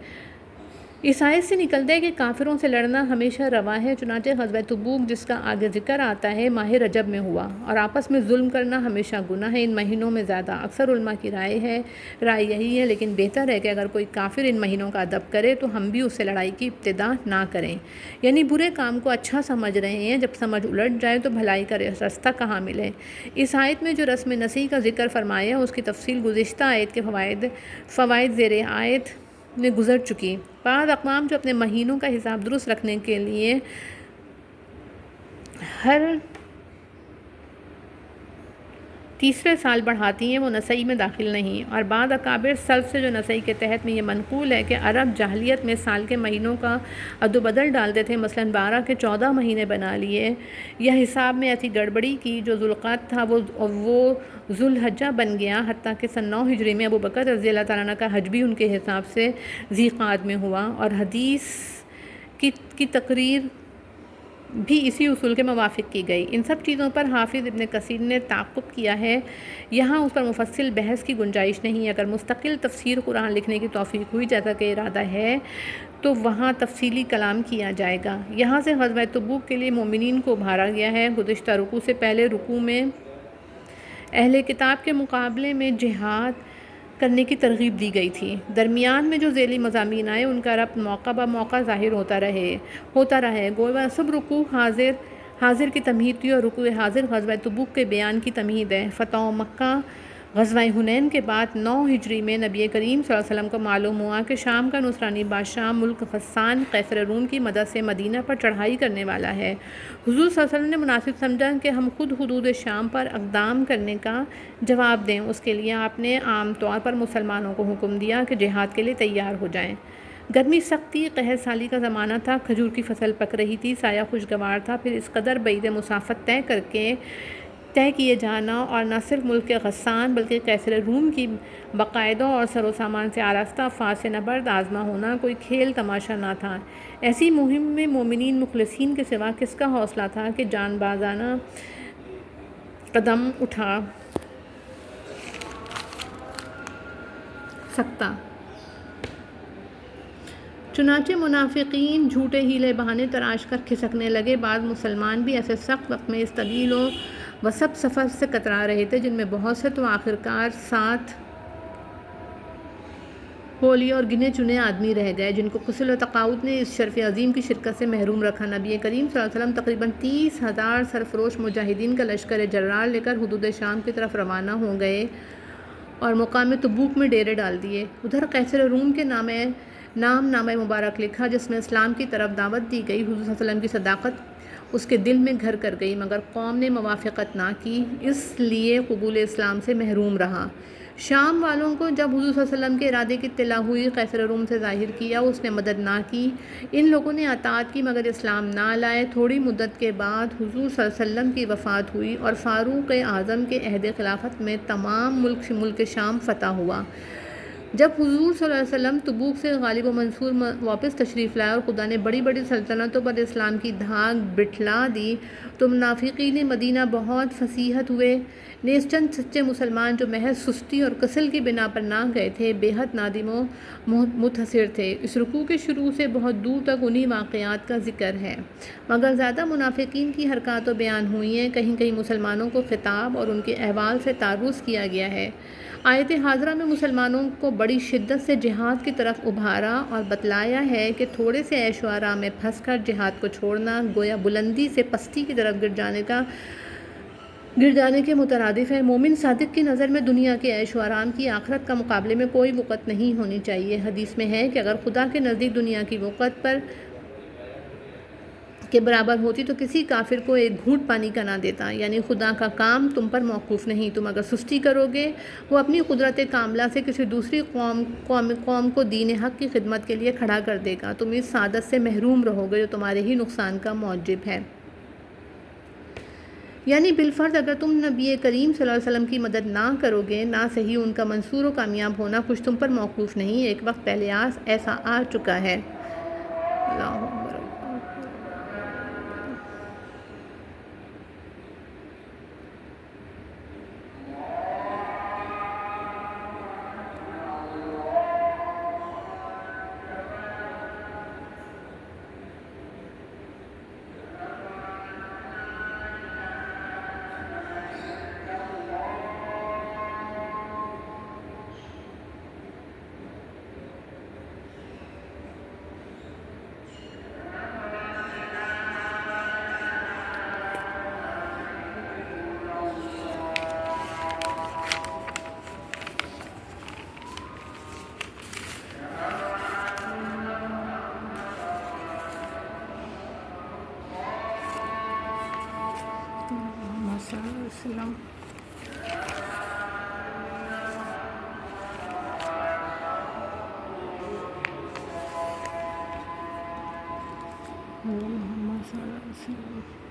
اس آیت سے نکلتا ہے کہ کافروں سے لڑنا ہمیشہ روا ہے، چنانچہ غزوہ تبوک جس کا آگے ذکر آتا ہے ماہ رجب میں ہوا، اور آپس میں ظلم کرنا ہمیشہ گناہ ہے، ان مہینوں میں زیادہ۔ اکثر علماء کی رائے یہی ہے، لیکن بہتر ہے کہ اگر کوئی کافر ان مہینوں کا ادب کرے تو ہم بھی اس سے لڑائی کی ابتدا نہ کریں، یعنی برے کام کو اچھا سمجھ رہے ہیں، جب سمجھ الٹ جائے تو بھلائی کا راستہ کہاں ملے۔ اس آیت میں جو رسم نسی کا ذکر فرمایا اس کی تفصیل گزشتہ آیت کے فوائد زیر آیت میں گزر چکی۔ بعض اقوام جو اپنے مہینوں کا حساب درست رکھنے کے لیے ہر تیسرے سال بڑھاتی ہیں، وہ نسائی میں داخل نہیں، اور بعض اکابر سلف سے جو نسائی کے تحت میں یہ منقول ہے کہ عرب جاہلیت میں سال کے مہینوں کا عد و بدل ڈالتے تھے، مثلا 12 کے 14 مہینے بنا لیے، یا حساب میں ایسی گڑبڑی کی جو ذوالقعدہ تھا وہ ذوالحجہ بن گیا، حتیٰ کہ سن 9 ہجری میں ابو بکر رضی اللہ تعالیٰ عنہ کا حج بھی ان کے حساب سے ذی قعدہ میں ہوا، اور حدیث کی تقریر بھی اسی اصول کے موافق کی گئی۔ ان سب چیزوں پر حافظ ابن کثیر نے تعقب کیا ہے، یہاں اس پر مفصل بحث کی گنجائش نہیں۔ اگر مستقل تفسیر قرآن لکھنے کی توفیق ہوئی جیسا کہ ارادہ ہے تو وہاں تفصیلی کلام کیا جائے گا۔ یہاں سے غزوہ تبوک کے لیے مومنین کو ابھارا گیا ہے۔ گزشتہ رکوع سے پہلے رکوع میں اہل کتاب کے مقابلے میں جہاد کرنے کی ترغیب دی گئی تھی۔ درمیان میں جو ذیلی مضامین آئے ان کا ربط موقع بہ موقع ظاہر ہوتا رہے۔ گویا سب رکوع حاضر کی تمہید تھی، اور رکوع حاضر غزوہ تبوک کے بیان کی تمہید ہے۔ فتح مکہ غزوہ حنین کے بعد 9 ہجری میں نبی کریم صلی اللہ علیہ وسلم کو معلوم ہوا کہ شام کا نصرانی بادشاہ ملک غسان قیصر روم کی مدد سے مدینہ پر چڑھائی کرنے والا ہے۔ حضور صلی اللہ علیہ وسلم نے مناسب سمجھا کہ ہم خود حدود شام پر اقدام کرنے کا جواب دیں۔ اس کے لیے آپ نے عام طور پر مسلمانوں کو حکم دیا کہ جہاد کے لیے تیار ہو جائیں۔ گرمی سخت تھی، قحط سالی کا زمانہ تھا، کھجور کی فصل پک رہی تھی، سایہ خوشگوار تھا، پھر اس قدر بعید مسافت طے کیے جانا، اور نہ صرف ملک کے غسان بلکہ قیصر روم کی باقاعدہ اور سر و سامان سے آراستہ افواج سے نبرد آزما ہونا کوئی کھیل تماشا نہ تھا۔ ایسی مہم میں مومنین مخلصین کے سوا کس کا حوصلہ تھا کہ جان بازانہ قدم اٹھا سکتا۔ چنانچہ منافقین جھوٹے ہیلے بہانے تراش کر کھسکنے لگے۔ بعض مسلمان بھی ایسے سخت وقت میں اس طویل و سب سفر سے کترا رہے تھے جن میں بہت سے تو آخرکار ساتھ ہو لیے اور گنے چنے آدمی رہ گئے، جن کو کسل و تقاعد نے اس شرف عظیم کی شرکت سے محروم رکھا۔ نبی کریم صلی اللہ علیہ وسلم تقریباً 30,000 سرفروش مجاہدین کا لشکر جرار لے کر حدود شام کی طرف روانہ ہو گئے اور مقام تبوک میں ڈیرے ڈال دیے۔ ادھر قیصر روم کے نام نامہ مبارک لکھا جس میں اسلام کی طرف دعوت دی گئی۔ حضور صلی اللہ علیہ وسلم کی صداقت اس کے دل میں گھر کر گئی، مگر قوم نے موافقت نہ کی، اس لیے قبول اسلام سے محروم رہا۔ شام والوں کو جب حضور صلی اللہ علیہ وسلم کے ارادے کی اطلاع ہوئی، قیصر روم سے ظاہر کیا، اس نے مدد نہ کی۔ ان لوگوں نے اطاعت کی مگر اسلام نہ لائے۔ تھوڑی مدت کے بعد حضور صلی اللہ علیہ وسلم کی وفات ہوئی اور فاروق اعظم کے عہد خلافت میں تمام ملک شام فتح ہوا۔ جب حضور صلی اللہ علیہ وسلم تبوک سے غالب و منصور واپس تشریف لائے اور خدا نے بڑی بڑی سلطنتوں پر اسلام کی دھاک بٹھلا دی، تو منافقین مدینہ بہت فصیحت ہوئے۔ نیز چند سچے مسلمان جو محض سستی اور کسل کی بنا پر نہ گئے تھے، بے حد نادم و متحسر تھے۔ اس رکوع کے شروع سے بہت دور تک انہی واقعات کا ذکر ہے، مگر زیادہ منافقین کی حرکات و بیان ہوئی ہیں۔ کہیں کہیں مسلمانوں کو خطاب اور ان کے احوال سے تعرض کیا گیا ہے۔ آیت حاضرہ میں مسلمانوں کو بڑی شدت سے جہاد کی طرف ابھارا اور بتلایا ہے کہ تھوڑے سے عیش و آرام میں پھنس کر جہاد کو چھوڑنا گویا بلندی سے پستی کی طرف گر جانے کے مترادف ہے۔ مومن صادق کی نظر میں دنیا کے عیش و آرام کی آخرت کا مقابلے میں کوئی وقت نہیں ہونی چاہیے۔ حدیث میں ہے کہ اگر خدا کے نزدیک دنیا کی وقت کے برابر ہوتی تو کسی کافر کو ایک گھونٹ پانی کا نہ دیتا، یعنی خدا کا کام تم پر موقوف نہیں۔ تم اگر سستی کرو گے، وہ اپنی قدرت کاملہ سے کسی دوسری قوم کو دین حق کی خدمت کے لیے کھڑا کر دے گا۔ تم اس سعادت سے محروم رہو گے جو تمہارے ہی نقصان کا موجب ہے۔ یعنی بالفرض اگر تم نبی کریم صلی اللہ علیہ وسلم کی مدد نہ کرو گے، نہ صحیح ان کا منصور و کامیاب ہونا کچھ تم پر موقوف نہیں۔ ایک وقت پہلے ایسا آ چکا ہے۔ اللہ اکبر۔ السلام محمد صلی اللہ علیہ وسلم۔